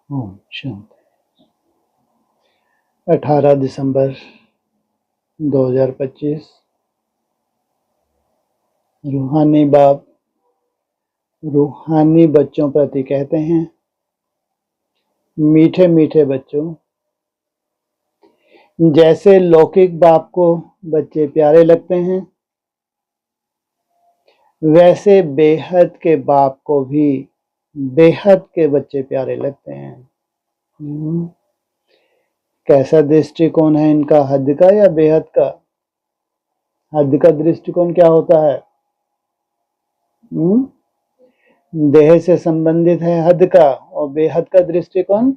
ओम शांति। 18 दिसंबर 2025। रूहानी बाप रूहानी बच्चों प्रति कहते हैं, मीठे मीठे बच्चों, जैसे लौकिक बाप को बच्चे प्यारे लगते हैं, वैसे बेहद के बाप को भी बेहद के बच्चे प्यारे लगते हैं। कैसा दृष्टिकोण है इनका, हद का या बेहद का? हद का दृष्टिकोण क्या होता है? देह से संबंधित है हद का, और बेहद का दृष्टिकोण,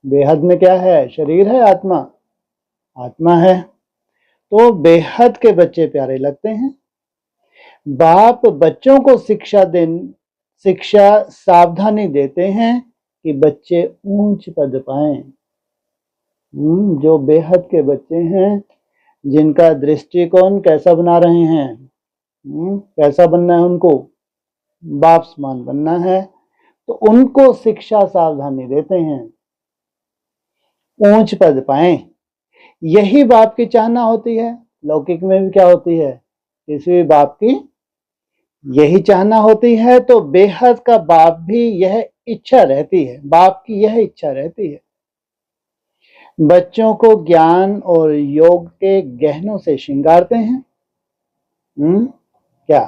बेहद में क्या है? शरीर है, आत्मा? आत्मा है। तो बेहद के बच्चे प्यारे लगते हैं। बाप बच्चों को शिक्षा सावधानी देते हैं कि बच्चे ऊंच पद पाएं। जो बेहद के बच्चे हैं, जिनका दृष्टिकोण कैसा बना रहे हैं, कैसा बनना है उनको? बाप समान बनना है, तो उनको शिक्षा सावधानी देते हैं, ऊंच पद पाएं। यही बाप की चाहना होती है। लौकिक में भी क्या होती है? किसी भी बाप की यही चाहना होती है। तो बेहद का बाप भी यह इच्छा रहती है, बाप की यह इच्छा रहती है, बच्चों को ज्ञान और योग के गहनों से श्रृंगारते हैं। क्या?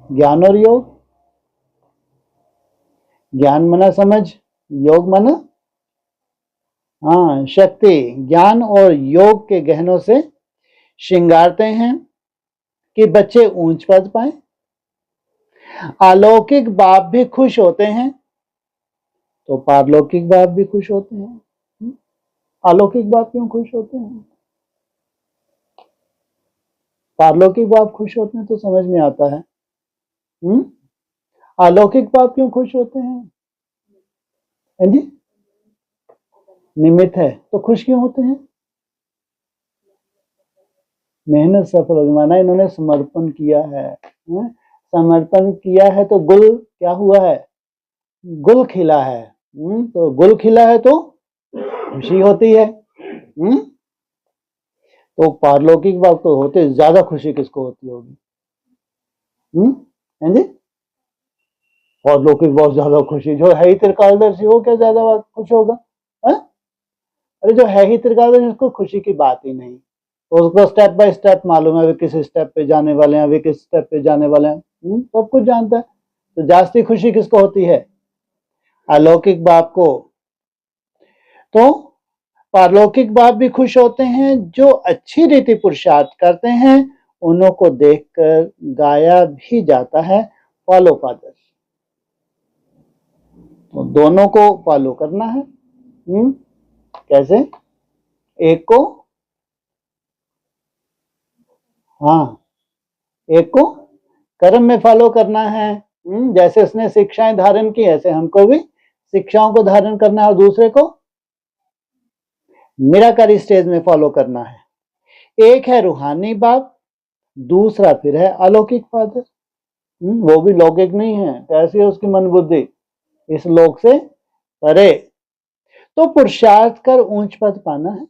ज्ञान और योग। ज्ञान मना समझ, योग मना शक्ति। ज्ञान और योग के गहनों से श्रृंगारते हैं कि बच्चे ऊंच पद पाएं। अलौकिक बाप भी खुश होते हैं, तो पारलौकिक बाप भी खुश होते हैं। अलौकिक बाप क्यों खुश होते हैं? पारलौकिक बाप खुश होते हैं तो समझ में आता है। अलौकिक बाप क्यों खुश होते हैं? जी, निमित्त है, तो खुश क्यों होते हैं? मेहनत सफल होगी, माना इन्होंने समर्पण किया है। समर्पण किया है तो गुल क्या हुआ है? गुल खिला है। तो गुल खिला है तो खुशी होती है। तो पारलौकिक बाप तो होते ज्यादा खुशी किसको होती होगी? जी, पारलौकिक बहुत ज्यादा खुशी, जो है ही त्रिकालदर्शी वो क्या ज्यादा खुश होगा? अरे जो है ही त्रिकालदर्शी उसको खुशी की बात ही नहीं, तो उसको स्टेप बाय स्टेप मालूम है, वे किस स्टेप पे जाने वाले हैं, वे किस स्टेप पे जाने वाले हैं, सब कुछ जानता है। तो जास्ती खुशी किसको होती है? अलौकिक बाप को। तो पारलौकिक बाप भी खुश होते हैं। जो अच्छी रीति पुरुषार्थ करते हैं, उन्हों को देखकर गाया भी जाता है, फॉलो फादर। तो दोनों को फॉलो करना है। कैसे? एक को एक को कर्म में फॉलो करना है। जैसे उसने शिक्षाएं धारण की, ऐसे हमको भी शिक्षाओं को धारण करना है, और दूसरे को निराकारी स्टेज में फॉलो करना है। एक है रूहानी बाप, दूसरा फिर है अलौकिक फादर। वो भी लौकिक नहीं है। कैसी है उसकी मन बुद्धि? इस लोक से परे। तो पुरुषार्थ कर ऊंच पद पाना है।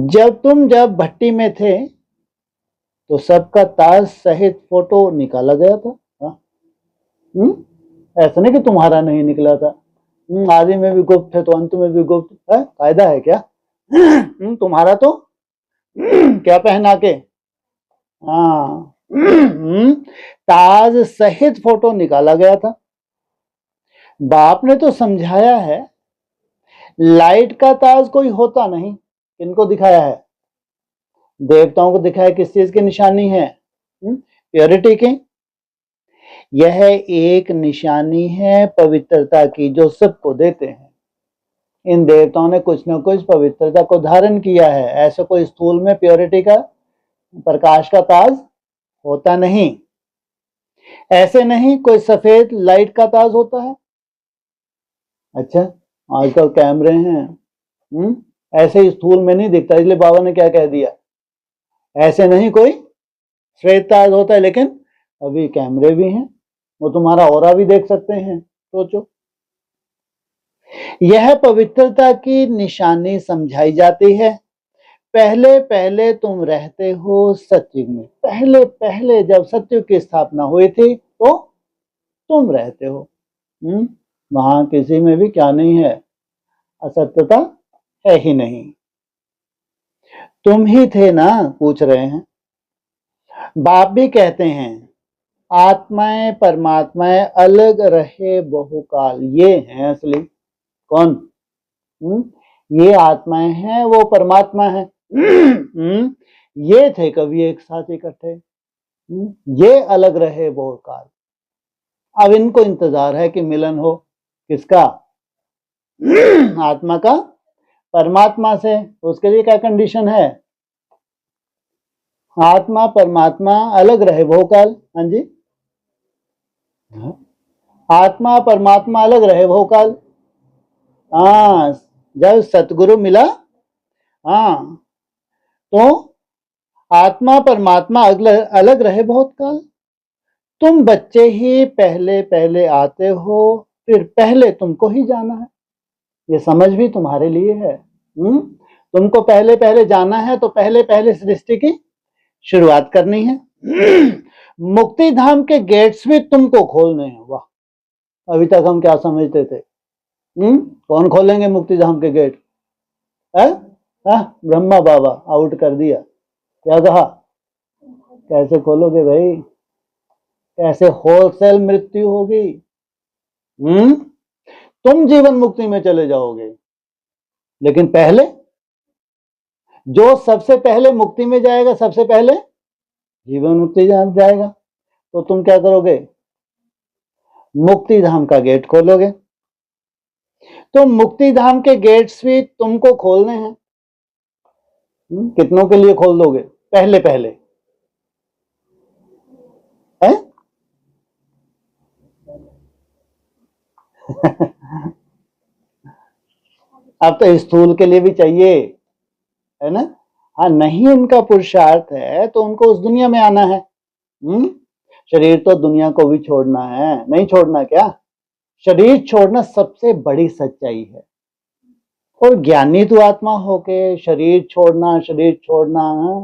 जब भट्टी में थे तो सबका ताज सहित फोटो निकाला गया था। ऐसा नहीं कि तुम्हारा नहीं निकला था। आदि में भी गुप्त है तो अंत में भी गुप्त है, कायदा है क्या? तुम्हारा तो क्या पहना के, ताज सहित फोटो निकाला गया था। बाप ने तो समझाया है, लाइट का ताज कोई होता नहीं। किनको दिखाया है? देवताओं को दिखाया। किस चीज की निशानी है? प्योरिटी की। यह एक निशानी है पवित्रता की, जो सबको देते हैं। इन देवताओं ने कुछ न कुछ पवित्रता को धारण किया है। ऐसा कोई स्थूल में प्योरिटी का, प्रकाश का ताज होता नहीं। ऐसे नहीं कोई सफेद लाइट का ताज होता है। अच्छा, आजकल कैमरे हैं, ऐसे ही स्थूल में नहीं दिखता, इसलिए बाबा ने क्या कह दिया, ऐसे नहीं कोई श्वेत ताज होता है, लेकिन अभी कैमरे भी हैं। वो तुम्हारा ऑरा भी देख सकते हैं। सोचो, यह पवित्रता की निशानी समझाई जाती है। पहले पहले तुम रहते हो सतयुग में, पहले पहले जब सतयुग की स्थापना हुई थी तो तुम रहते हो। वहां किसी में भी क्या नहीं है, असत्यता है ही नहीं। तुम ही थे ना, पूछ रहे हैं। बाप भी कहते हैं आत्माएं परमात्माएं अलग रहे बहुकाल। ये हैं असली कौन? ये आत्माएं हैं, वो परमात्मा है। ये थे कभी एक साथ इकट्ठे, ये अलग रहे बहुकाल। अब इनको इंतजार है कि मिलन हो। किसका? आत्मा का परमात्मा से। उसके लिए क्या कंडीशन है? आत्मा परमात्मा अलग रहे बहुकाल। हाँ जी, आत्मा परमात्मा अलग रहे बहुकाल। हाँ, जब सतगुरु मिला, हाँ, तो आत्मा परमात्मा अलग रहे बहुत काल। तुम बच्चे ही पहले पहले आते हो, फिर पहले तुमको ही जाना है। ये समझ भी तुम्हारे लिए है। तुमको पहले पहले जाना है तो पहले पहले सृष्टि की शुरुआत करनी है। मुक्ति धाम के गेट्स भी तुमको खोलने हैं। वाह, अभी तक हम क्या समझते थे? कौन खोलेंगे मुक्ति धाम के गेट? ब्रह्मा बाबा आउट कर दिया। क्या कहा? कैसे खोलोगे भाई? कैसे होलसेल मृत्यु होगी? तुम जीवन मुक्ति में चले जाओगे, लेकिन पहले जो सबसे पहले मुक्ति में जाएगा, सबसे पहले जीवन मुक्ति जाएगा। तो तुम क्या करोगे? मुक्ति धाम का गेट खोलोगे। तो मुक्ति धाम के गेट्स भी तुमको खोलने हैं। कितनों के लिए खोल दोगे? पहले पहले है? अब तो स्थूल के लिए भी चाहिए, है ना? हाँ, नहीं उनका पुरुषार्थ है तो उनको उस दुनिया में आना है। शरीर तो दुनिया को भी छोड़ना है। नहीं छोड़ना क्या? शरीर छोड़ना सबसे बड़ी सच्चाई है। और ज्ञानी तो आत्मा होके शरीर छोड़ना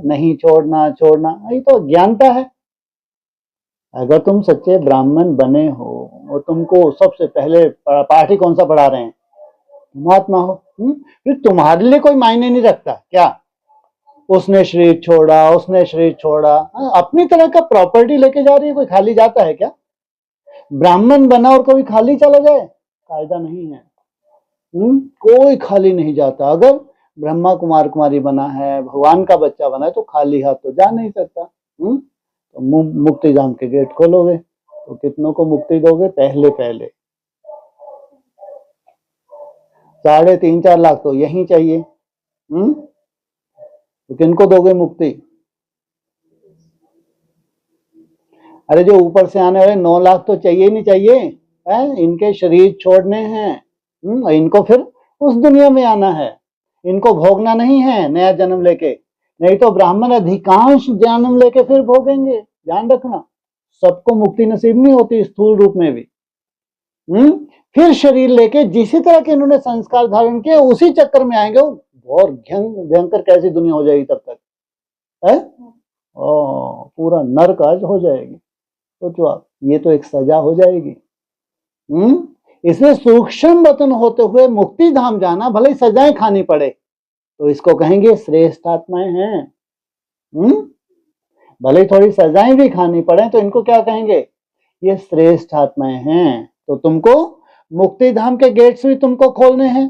नहीं छोड़ना, ये तो ज्ञानता है। अगर तुम सच्चे ब्राह्मण बने हो और तुमको सबसे पहले पाठ ही कौन सा पढ़ा रहे हैं? तुम आत्मा हो। फिर तुम्हारे लिए कोई मायने नहीं रखता क्या उसने शरीर छोड़ा। अपनी तरह का प्रॉपर्टी लेके जा रही है। कोई खाली जाता है क्या? ब्राह्मण बना और कभी खाली चला जाए? कायदा नहीं है। कोई खाली नहीं जाता। अगर ब्रह्मा कुमार कुमारी बना है, भगवान का बच्चा बना है, तो खाली हाथ तो जा नहीं सकता। तो मुक्ति धाम के गेट खोलोगे तो कितनों को मुक्ति दोगे? पहले पहले 3.5-4 लाख तो यही चाहिए। तो किनको दोगे मुक्ति? अरे जो ऊपर से आने वाले 9 लाख तो चाहिए ही नहीं चाहिए है? इनके शरीर छोड़ने हैं। इनको फिर उस दुनिया में आना है। इनको भोगना नहीं है नया जन्म लेके। नहीं तो ब्राह्मण अधिकांश जन्म लेके फिर भोगेंगे। ध्यान रखना, सबको मुक्ति नसीब नहीं होती स्थूल रूप में भी। फिर शरीर लेके जिसी तरह के इन्होंने संस्कार धारण किए उसी चक्कर में आएंगे। और भयंकर कैसी दुनिया हो जाएगी तब तक है? पूरा नरक आज हो जाएगी। सोचो आप, ये तो एक सजा हो जाएगी। इसलिए सूक्ष्म वतन होते हुए मुक्ति धाम जाना, भले ही सजाएं खानी पड़े, तो इसको कहेंगे श्रेष्ठ आत्माएं हैं। भले ही थोड़ी सजाएं भी खानी पड़े तो इनको क्या कहेंगे? ये श्रेष्ठ आत्माएं हैं। तो तुमको मुक्ति धाम के गेट्स भी तुमको खोलने हैं।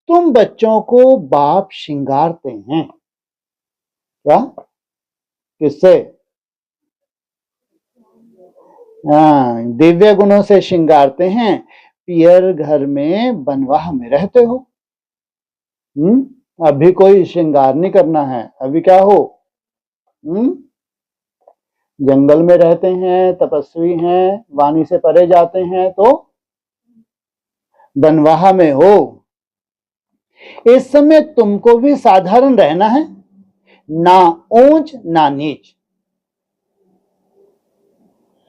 तुम बच्चों को बाप श्रृंगारते हैं। क्या? किससे? दिव्य गुणों से श्रृंगारते हैं। पियर घर में बनवाह में रहते हो। अभी कोई श्रृंगार नहीं करना है। अभी क्या हो? जंगल में रहते हैं, तपस्वी हैं, वाणी से परे जाते हैं, तो बनवाह में हो। इस समय तुमको भी साधारण रहना है, ना ऊंच ना नीच।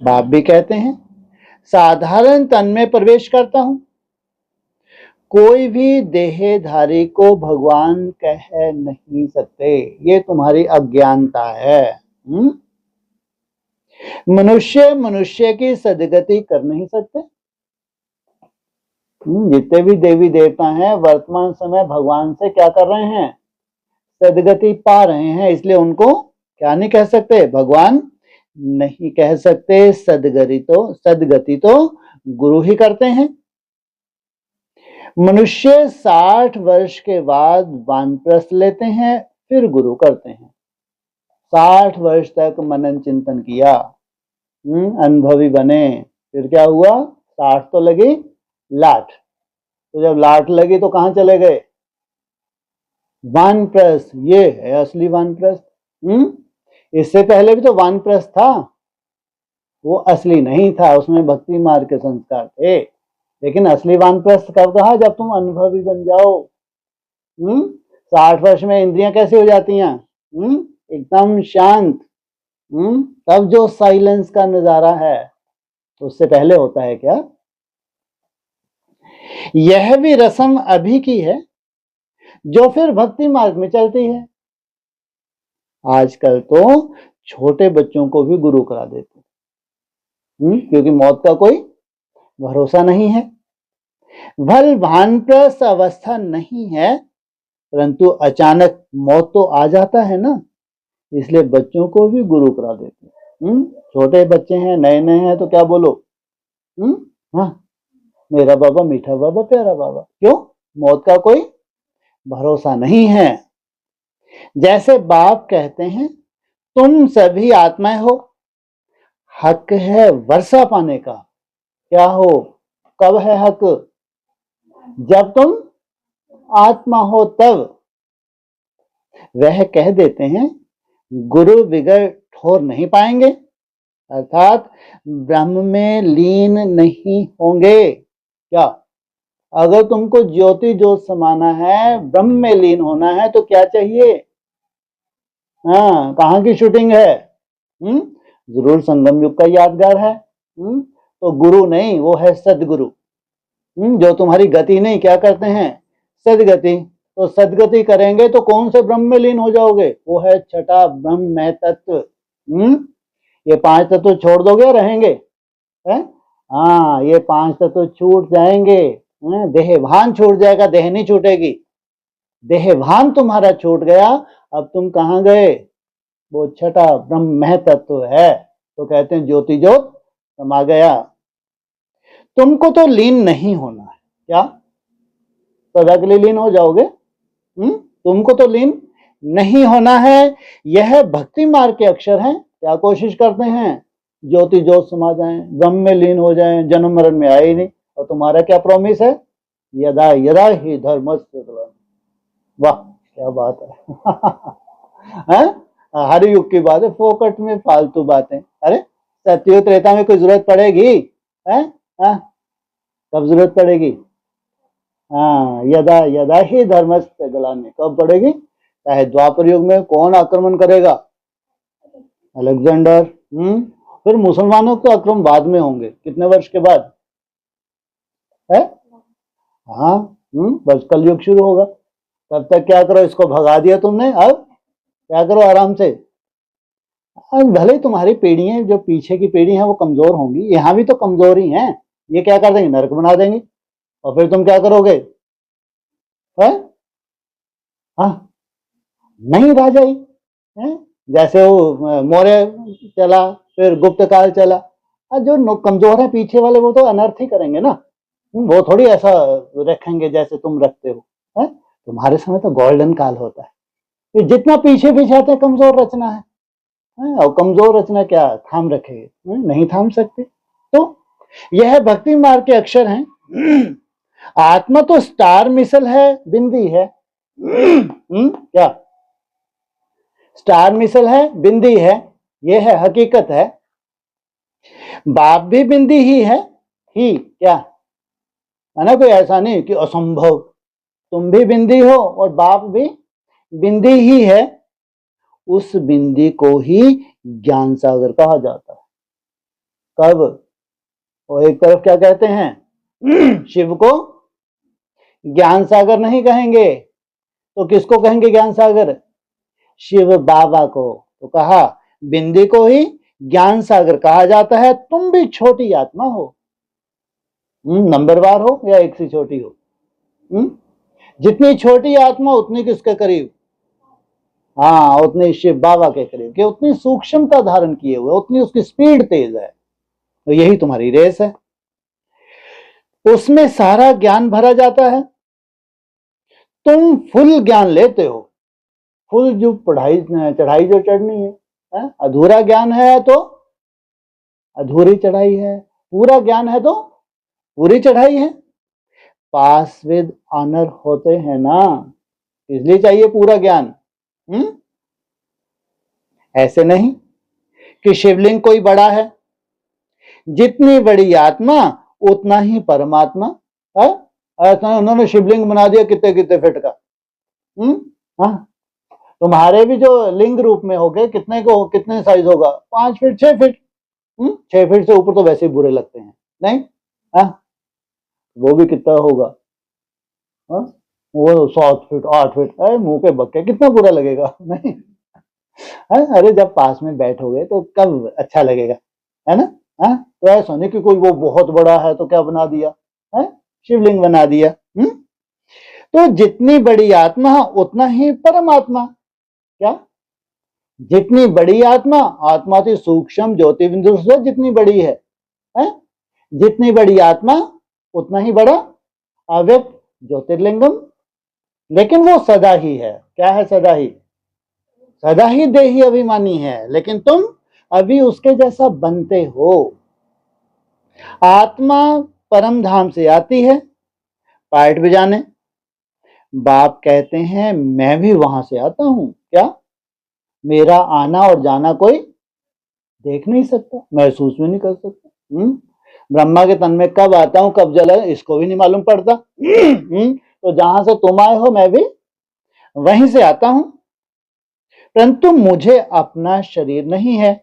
बाप भी कहते हैं साधारण तन में प्रवेश करता हूं। कोई भी देहधारी को भगवान कह नहीं सकते, ये तुम्हारी अज्ञानता है। मनुष्य मनुष्य की सदगति कर नहीं सकते। जितने भी देवी देवता हैं वर्तमान समय भगवान से क्या कर रहे हैं, सदगति पा रहे हैं, इसलिए उनको क्या नहीं कह सकते, भगवान नहीं कह सकते। सदगति तो गुरु ही करते हैं। मनुष्य 60 वर्ष के बाद वानप्रस्थ लेते हैं, फिर गुरु करते हैं। 60 वर्ष तक मनन चिंतन किया, अनुभवी बने, फिर क्या हुआ, 60 तो लगी लाट, तो जब लाट लगी तो कहां चले गए, वानप्रस्थ। ये है असली वानप्रस्थ। इससे पहले भी तो वानप्रस्थ था, वो असली नहीं था, उसमें भक्ति मार्ग के संस्कार थे। लेकिन असली वानप्रस्थ कब कहा, जब तुम अनुभवी बन जाओ। 60 वर्ष में इंद्रियां कैसी हो जाती हैं, एकदम शांत। तब जो साइलेंस का नजारा है, उससे पहले होता है क्या। यह भी रस्म अभी की है जो फिर भक्ति मार्ग में चलती है। आजकल तो छोटे बच्चों को भी गुरु करा देते हैं, क्योंकि मौत का कोई भरोसा नहीं है। भल भानप्रस्थ अवस्था नहीं है, परंतु अचानक मौत तो आ जाता है ना, इसलिए बच्चों को भी गुरु करा देते हैं। छोटे बच्चे हैं, नए नए हैं, तो क्या बोलो, हाँ मेरा बाबा मीठा बाबा प्यारा बाबा। क्यों, मौत का कोई भरोसा नहीं है। जैसे बाप कहते हैं तुम सभी आत्माएं हो, हक है वर्षा पाने का। क्या हो, कब है हक, जब तुम आत्मा हो तब। वह कह देते हैं गुरु बिगड़ ठोर नहीं पाएंगे, अर्थात ब्रह्म में लीन नहीं होंगे। क्या, अगर तुमको ज्योति ज्योत समाना है, ब्रह्म में लीन होना है, तो क्या चाहिए, हाँ कहाँ की शूटिंग है, जरूर संगम युग का यादगार है। तो गुरु नहीं, वो है सदगुरु, जो तुम्हारी गति नहीं क्या करते हैं, सदगति। तो सदगति करेंगे तो कौन से ब्रह्म में लीन हो जाओगे, वो है छठा ब्रह्म तत्व। ये 5 तत्व छोड़ दोगे रहेंगे, है हाँ, ये 5 तत्व छूट जाएंगे। देह भान छूट जाएगा, देह नहीं छूटेगी। देह भान तुम्हारा छूट गया, अब तुम कहां गए, वो छठा ब्रह्म तत्व है। तो कहते हैं ज्योति ज्योत समा गया। तुमको तो लीन नहीं होना है, क्या सदा के लिए लीन हो जाओगे, तुमको तो लीन नहीं होना है। यह भक्ति मार्ग के अक्षर हैं। क्या कोशिश करते हैं, ज्योति ज्योत समा जाएं, ब्रह्म में लीन हो जाएं, जन्म मरण में आए ही नहीं। और तुम्हारा क्या प्रॉमिस है, यदा यदा ही धर्मस्य। वाह क्या बात है, हर युग की बात है, फोकट में फालतू बातें। अरे सत्य त्रेता में कोई जरूरत पड़ेगी, है कब जरूरत पड़ेगी, हाँ यदा यदा ही धर्मस्य ग्लानि, कब पड़ेगी, चाहे द्वापर युग में कौन आक्रमण करेगा, अलेक्जेंडर। फिर मुसलमानों के आक्रमण बाद में होंगे, कितने वर्ष के बाद है, हाँ बस कलयुग शुरू होगा। तब तक क्या करो, इसको भगा दिया तुमने, अब क्या करो आराम से। भले तुम्हारी पीढ़ियां जो पीछे की पीढ़ी है वो कमजोर होंगी, यहाँ भी तो कमजोर ही हैं, ये क्या कर देंगे, नरक बना देंगे। और फिर तुम क्या करोगे, है हाँ नहीं राजा ही है। जैसे वो मौर्य चला, फिर गुप्त काल चला, जो कमजोर है पीछे वाले वो तो अनर्थ ही करेंगे ना, वो थोड़ी ऐसा रखेंगे जैसे तुम रखते हो, है? तुम्हारे समय तो गोल्डन काल होता है, तो जितना पीछे पीछे आते कमजोर रचना है, और कमजोर रचना क्या थाम रखेगी, नहीं थाम सकते। तो यह भक्ति मार्ग के अक्षर हैं। आत्मा तो स्टार मिसल है, बिंदी है, क्या स्टार मिसल है, बिंदी है, यह है हकीकत है। बाप भी बिंदी ही है, ही क्या है ना, कोई ऐसा नहीं कि असंभव। तुम भी बिंदी हो और बाप भी बिंदी ही है। उस बिंदी को ही ज्ञान सागर कहा जाता है। कब, और एक तरफ क्या कहते हैं शिव को ज्ञान सागर नहीं कहेंगे, तो किसको कहेंगे ज्ञान सागर? शिव बाबा को। तो कहा बिंदी को ही ज्ञान सागर कहा जाता है। तुम भी छोटी आत्मा हो, नंबरवार हो या एक से छोटी हो। जितनी छोटी आत्मा उतनी किसके करीब? हाँ, उतनी शिव बाबा के करीब, कि उतनी सूक्ष्मता धारण किए हुए, उतनी उसकी स्पीड तेज है। तो यही तुम्हारी रेस है, उसमें सारा ज्ञान भरा जाता है। तुम फुल ज्ञान लेते हो, फुल जो चढ़ाई जो चढ़नी है, अधूरा ज्ञान है तो अधूरी चढ़ाई है, पूरा ज्ञान है तो पूरी चढ़ाई है। पास विद ऑनर होते हैं ना, इसलिए चाहिए पूरा ज्ञान। ऐसे नहीं कि शिवलिंग कोई बड़ा है, जितनी बड़ी आत्मा उतना ही परमात्मा है। ऐसा उन्होंने शिवलिंग बना दिया कितने कितने फीट का। हाँ, तुम्हारे भी जो लिंग रूप में हो गए कितने को कितने साइज होगा? 5 फीट 6 फीट। 6 फीट से ऊपर तो वैसे ही बुरे लगते हैं, नहीं? हाँ, वो भी कितना होगा? हाँ, वो 7 फीट 8 फीट, मुंह के बक्के, कितना बुरा लगेगा, नहीं? अरे जब पास में बैठोगे तो कब अच्छा लगेगा, है ना? तो ऐसा नहीं कि कोई वो बहुत बड़ा है तो क्या बना दिया है, शिवलिंग बना दिया। तो जितनी बड़ी आत्मा उतना ही परमात्मा। क्या? जितनी बड़ी आत्मा, आत्मा की सूक्ष्म ज्योति बिंदु से जितनी बड़ी है, जितनी बड़ी आत्मा उतना ही बड़ा अव्यक्त ज्योतिर्लिंगम। लेकिन वो सदा ही है। क्या है? सदा ही, सदा ही देही अभिमानी है, लेकिन तुम अभी उसके जैसा बनते हो। आत्मा परम धाम से आती है पार्ट बजाने, बाप कहते हैं मैं भी वहां से आता हूं। क्या? मेरा आना और जाना कोई देख नहीं सकता, महसूस भी नहीं कर सकता। ब्रह्मा के तन में कब आता हूं कब जला इसको भी नहीं मालूम पड़ता। तो जहां से तुम आए हो मैं भी वहीं से आता हूं, परंतु मुझे अपना शरीर नहीं है।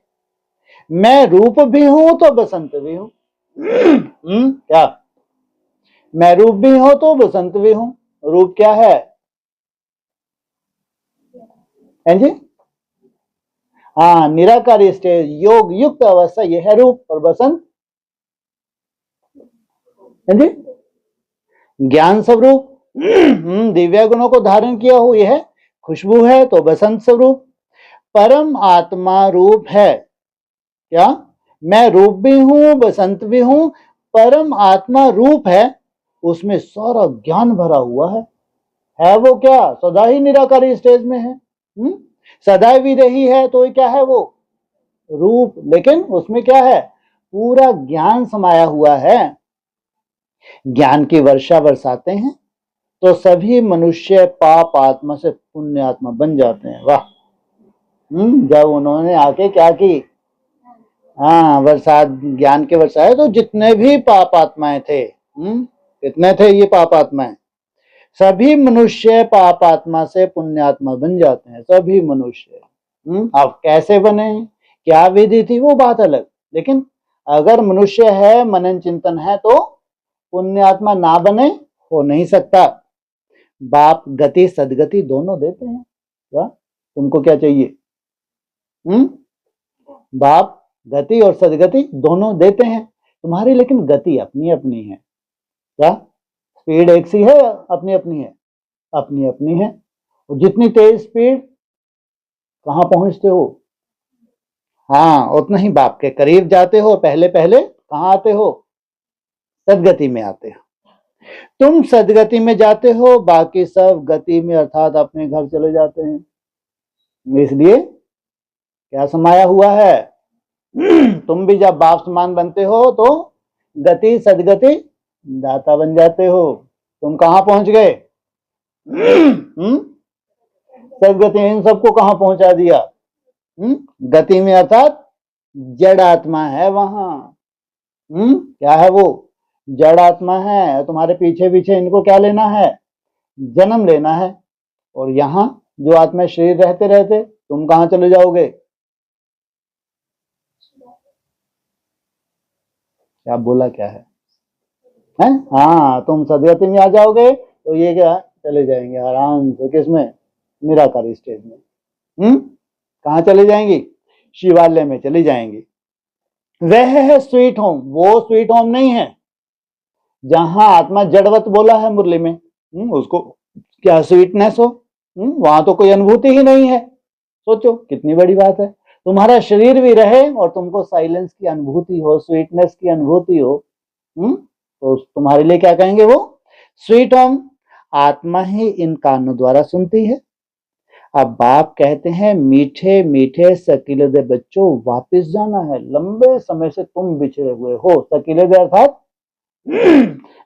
मैं रूप भी हूं तो बसंत भी हूं। क्या? मैं रूप भी हूं तो बसंत भी हूं। रूप क्या है जी? हाँ, निराकारी स्टेज, योग युक्त अवस्था, यह है रूप। और बसंत जी ज्ञान स्वरूप, दिव्य गुणों को धारण किया हुआ यह खुशबू है, तो बसंत स्वरूप। परम आत्मा रूप है। क्या? मैं रूप भी हूं बसंत भी हूं, परम आत्मा रूप है, उसमें सारा ज्ञान भरा हुआ है वो क्या? सदा ही निराकारी स्टेज में है। सदा विदेही है तो क्या है वो? रूप। लेकिन उसमें क्या है? पूरा ज्ञान समाया हुआ है। ज्ञान की वर्षा बरसाते हैं तो सभी मनुष्य पाप आत्मा से पुण्य आत्मा बन जाते हैं। वाह! जब उन्होंने आके क्या की, हाँ, बरसात ज्ञान के बरसाए तो जितने भी पाप आत्माएं थे, कितने थे ये पाप आत्माएं, सभी मनुष्य पाप आत्मा से पुण्यात्मा बन जाते हैं, सभी मनुष्य। अब कैसे बने, क्या विधि थी, वो बात अलग। लेकिन अगर मनुष्य है, मनन चिंतन है, तो पुण्यात्मा ना बने हो नहीं सकता। बाप गति सदगति दोनों देते हैं। क्या तुमको क्या चाहिए? बाप गति और सदगति दोनों देते हैं तुम्हारी, लेकिन गति अपनी अपनी है। क्या? स्पीड एक सी है, अपनी अपनी है? अपनी अपनी है। और जितनी तेज स्पीड कहां पहुंचते हो, हाँ, उतना ही बाप के करीब जाते हो। पहले पहले कहां आते हो? सदगति में आते हो। तुम सदगति में जाते हो, बाकी सब गति में, अर्थात अपने घर चले जाते हैं। इसलिए क्या समाया हुआ है? तुम भी जब बाप समान बनते हो तो गति सदगति दाता बन जाते हो। तुम कहां पहुंच गए? सदगति इन सबको कहां पहुंचा दिया? गति में, अर्थात जड़ आत्मा है वहां। क्या है वो? जड़ आत्मा है। तुम्हारे पीछे पीछे इनको क्या लेना है? जन्म लेना है। और यहां जो आत्मा शरीर रहते रहते तुम कहां चले जाओगे? क्या बोला क्या है? हैं? हाँ, तुम सदगति में आ जाओगे तो ये क्या चले जाएंगे आराम से, किसमें? निराकारी स्टेज में। कहाँ चले जाएंगी? शिवालय में चली जाएंगी। वह है स्वीट होम, वो स्वीट होम नहीं है जहां आत्मा जड़वत बोला है मुरली में। उसको क्या स्वीटनेस हो? वहां तो कोई अनुभूति ही नहीं है। सोचो कितनी बड़ी बात है, तुम्हारा शरीर भी रहे और तुमको साइलेंस की अनुभूति हो, स्वीटनेस की अनुभूति हो। तो तुम्हारे लिए क्या कहेंगे वो? Sweet home. आत्मा ही इन कानों द्वारा सुनती है। अब बाप कहते हैं मीठे मीठे सकीले बच्चों वापस जाना है, लंबे समय से तुम बिछड़े हुए हो। सकीले अर्थात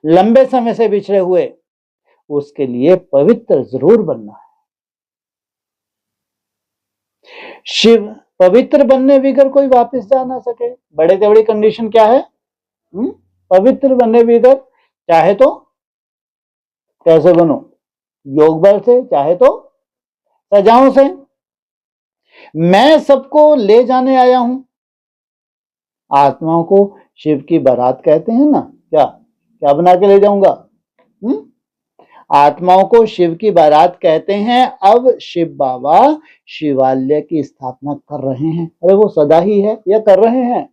लंबे समय से बिछड़े हुए, उसके लिए पवित्र जरूर बनना है। शिव पवित्र बनने बगैर कोई वापस जा ना सके। बड़े से बड़ी कंडीशन क्या है? पवित्र बनने बगैर चाहे तो कैसे बनो? योग बल से, चाहे तो सजाओं से। मैं सबको ले जाने आया हूं। आत्माओं को शिव की बारात कहते हैं ना। क्या क्या बना के ले जाऊंगा? आत्माओं को शिव की बारात कहते हैं। अब शिव बाबा शिवालय की स्थापना कर रहे हैं। अरे वो सदा ही है या कर रहे हैं?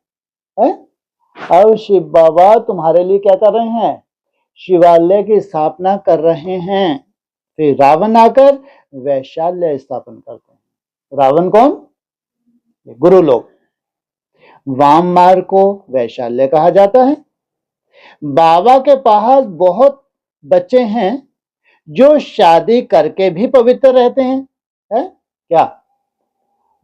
अब शिव बाबा तुम्हारे लिए क्या कर रहे हैं? शिवालय की स्थापना कर रहे हैं। फिर रावण आकर वैशाल्य स्थापन करते हैं। रावण कौन? गुरु लोग। वाम मार्ग को वैशाल्य कहा जाता है। बाबा के पास बहुत बच्चे हैं जो शादी करके भी पवित्र रहते हैं। है क्या?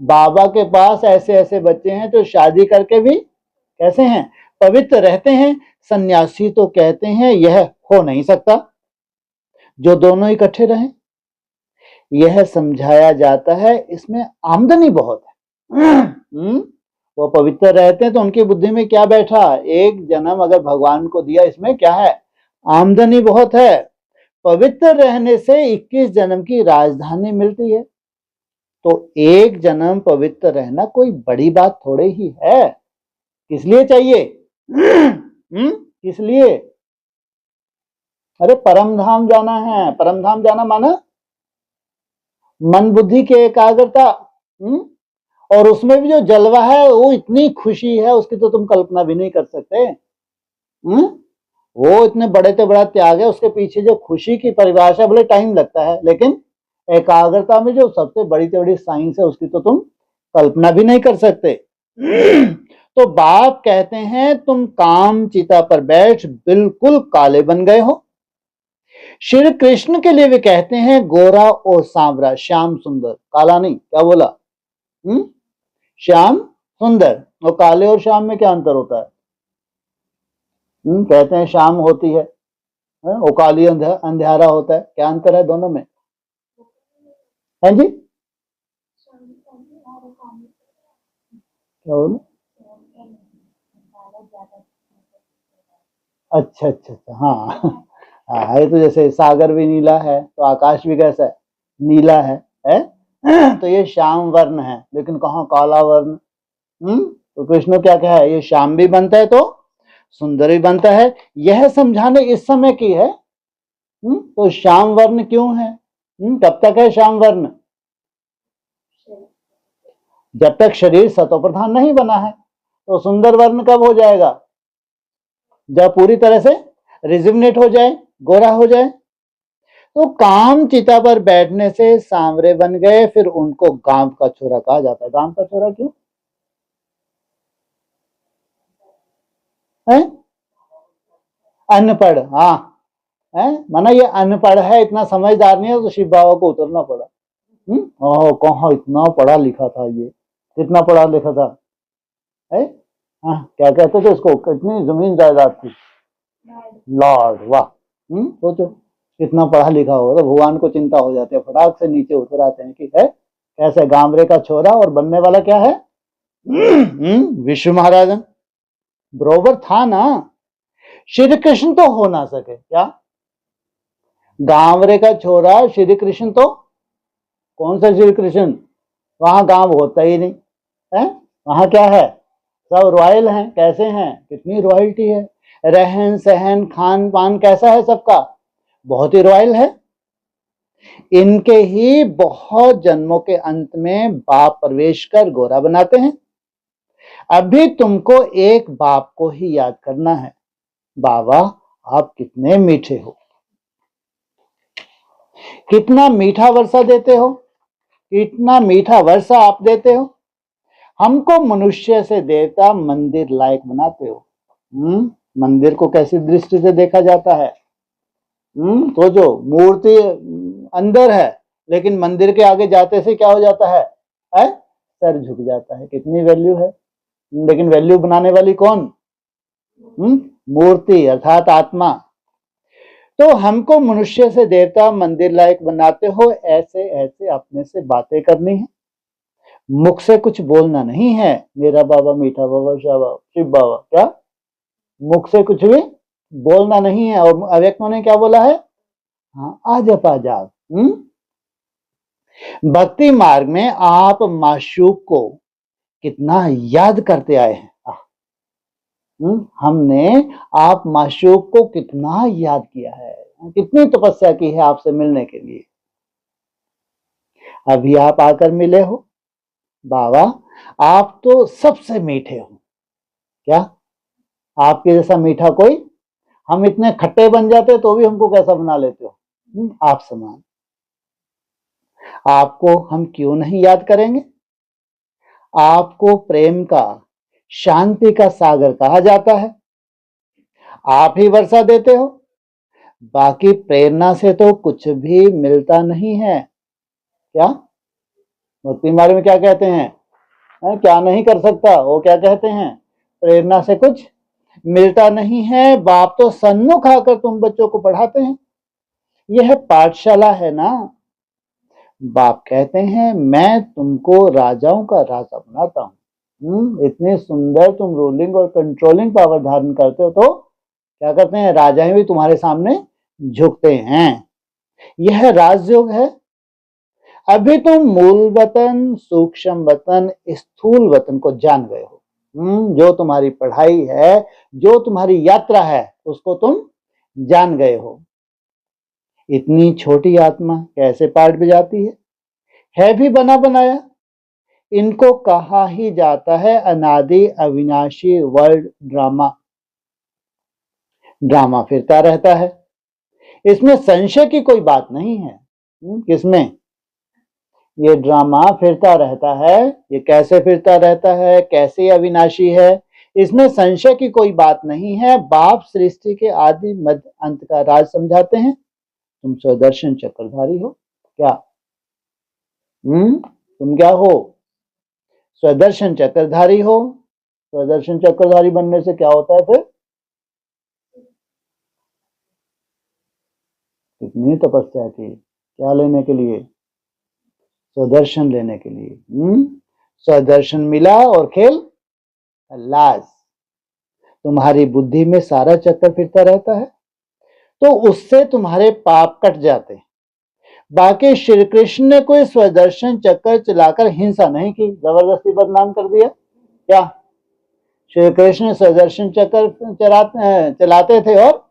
बाबा के पास ऐसे ऐसे बच्चे हैं जो शादी करके भी कैसे हैं? पवित्र रहते हैं। सन्यासी तो कहते हैं यह हो नहीं सकता जो दोनों इकट्ठे रहें। यह समझाया जाता है इसमें आमदनी बहुत है। वो पवित्र रहते हैं तो उनकी बुद्धि में क्या बैठा? एक जन्म अगर भगवान को दिया, इसमें क्या है? आमदनी बहुत है। पवित्र रहने से 21 जन्म की राजधानी मिलती है। तो एक जन्म पवित्र रहना कोई बड़ी बात थोड़े ही है। किस लिए चाहिए? किस लिए? अरे परम धाम जाना है। परम धाम जाना माना मन बुद्धि की एकाग्रता। और उसमें भी जो जलवा है वो इतनी खुशी है, उसकी तो तुम कल्पना भी नहीं कर सकते। वो इतने बड़े से बड़ा त्याग है, उसके पीछे जो खुशी की परिभाषा, बोले टाइम लगता है, लेकिन एकाग्रता में जो सबसे बड़ी से बड़ी साइंस है उसकी तो तुम कल्पना भी नहीं कर सकते। तो बाप कहते हैं तुम काम चिता पर बैठ बिल्कुल काले बन गए हो। श्री कृष्ण के लिए भी कहते हैं गोरा और सांवरा, श्याम सुंदर, काला नहीं। क्या बोला? श्याम सुंदर। और काले और श्याम में क्या अंतर होता है? कहते हैं शाम होती है और काली अंधेरा होता है। क्या अंतर है दोनों में? है जी? क्या बोलो? अच्छा अच्छा अच्छा, हाँ हाँ, है तो जैसे सागर भी नीला है तो आकाश भी कैसा है? नीला है? तो ये श्याम वर्ण है, लेकिन कहाँ काला वर्ण? तो कृष्ण क्या कहा है? ये श्याम भी बनता है तो सुंदर भी बनता है। यह समझाने इस समय की है। तो श्याम वर्ण क्यों है? कब तक है श्याम वर्ण? जब तक शरीर सतो प्रधान नहीं बना है। तो सुंदर वर्ण कब हो जाएगा? जब पूरी तरह से रिजिवनेट हो जाए, गोरा हो जाए। तो काम चिता पर बैठने से सांवरे बन गए, फिर उनको गांव का छोरा कहा जाता है। गांव का छोरा क्यों है? अनपढ़। हाँ है, माना ये अनपढ़ है, इतना समझदार नहीं है, तो शिव बाबा को उतरना पड़ा। कहाँ इतना पढ़ा लिखा था ये, कितना पढ़ा लिखा था है? क्या कहते थे उसको? कितनी जमीन जायदाद थी? लॉर्ड। वाह। सोचो कितना पढ़ा लिखा हो तो भगवान को चिंता हो जाती है, फटाक से नीचे उतर आते हैं कि है कैसे गामरे का छोरा, और बनने वाला क्या है? विश्व महाराजन। बरोबर था ना। श्री कृष्ण तो हो ना सके क्या? गांवरे का छोरा श्री कृष्ण तो कौन सा श्री कृष्ण? वहां गांव होता ही नहीं है। वहां क्या है? सब रॉयल हैं, कैसे हैं, कितनी रॉयल्टी है, रहन सहन खान पान कैसा है सबका, बहुत ही रॉयल है। इनके ही बहुत जन्मों के अंत में बाप प्रवेश कर गोरा बनाते हैं। अभी तुमको एक बाप को ही याद करना है, बाबा आप कितने मीठे हो, कितना मीठा वर्षा देते हो, कितना मीठा वर्षा आप देते हो, हमको मनुष्य से देवता मंदिर लायक बनाते हो। मंदिर को कैसी दृष्टि से देखा जाता है, तो जो मूर्ति अंदर है लेकिन मंदिर के आगे जाते से क्या हो जाता है? सर झुक जाता है। कितनी वैल्यू है, लेकिन वैल्यू बनाने वाली कौन? मूर्ति अर्थात आत्मा। तो हमको मनुष्य से देवता मंदिर लायक बनाते हो, ऐसे ऐसे अपने से बातें करनी है, मुख से कुछ बोलना नहीं है। मेरा बाबा मीठा बाबा शिव बाबा, क्या मुख से कुछ भी बोलना नहीं है। और अव्यक्तों ने क्या बोला है? हाँ, आजप आजाब। भक्ति मार्ग में आप माशूक को कितना याद करते आए हैं। हमने आप माशूक को कितना याद किया है, कितनी तपस्या की है आपसे मिलने के लिए। अभी आप आकर मिले हो, बाबा आप तो सबसे मीठे हो। क्या आपके जैसा मीठा कोई? हम इतने खट्टे बन जाते तो भी हमको कैसा बना लेते हो, आप समान। आपको हम क्यों नहीं याद करेंगे? आपको प्रेम का, शांति का सागर कहा जाता है। आप ही वर्षा देते हो, बाकी प्रेरणा से तो कुछ भी मिलता नहीं है। क्या भक्ति मार्ग में क्या कहते हैं? क्या नहीं कर सकता, वो क्या कहते हैं? प्रेरणा से कुछ मिलता नहीं है। बाप तो सन्मुख आकर तुम बच्चों को पढ़ाते हैं, यह पाठशाला है ना। बाप कहते हैं मैं तुमको राजाओं का राजा बनाता हूँ। इतने सुंदर तुम रूलिंग और कंट्रोलिंग पावर धारण करते हो, तो क्या करते हैं? राजाएं भी तुम्हारे सामने झुकते हैं। यह राजयोग है। अभी तुम मूल वतन, सूक्ष्म वतन, स्थूल वतन को जान गए हो। जो तुम्हारी पढ़ाई है, जो तुम्हारी यात्रा है, उसको तुम जान गए हो। इतनी छोटी आत्मा कैसे पाठ बजाती है भी बना बनाया। इनको कहा ही जाता है अनादि अविनाशी वर्ल्ड ड्रामा। ड्रामा फिरता रहता है, इसमें संशय की कोई बात नहीं है। किसमें? ये ड्रामा फिरता रहता है। ये कैसे फिरता रहता है, कैसे अविनाशी है, इसमें संशय की कोई बात नहीं है। बाप सृष्टि के आदि मध्य अंत का राज समझाते हैं। तुम स्वदर्शन चक्रधारी हो। क्या तुम क्या हो? स्वदर्शन चक्रधारी हो। स्वदर्शन चक्रधारी बनने से क्या होता है फिर? कितनी तपस्या की, क्या लेने के लिए? स्वदर्शन लेने के लिए। स्वदर्शन मिला और खेल लाज। तुम्हारी बुद्धि में सारा चक्कर फिरता रहता है, तो उससे तुम्हारे पाप कट जाते हैं। बाकी श्री कृष्ण ने कोई स्वदर्शन चक्कर चलाकर हिंसा नहीं की, जबरदस्ती बदनाम कर दिया। क्या श्री कृष्ण स्वदर्शन चक्कर चलाते थे और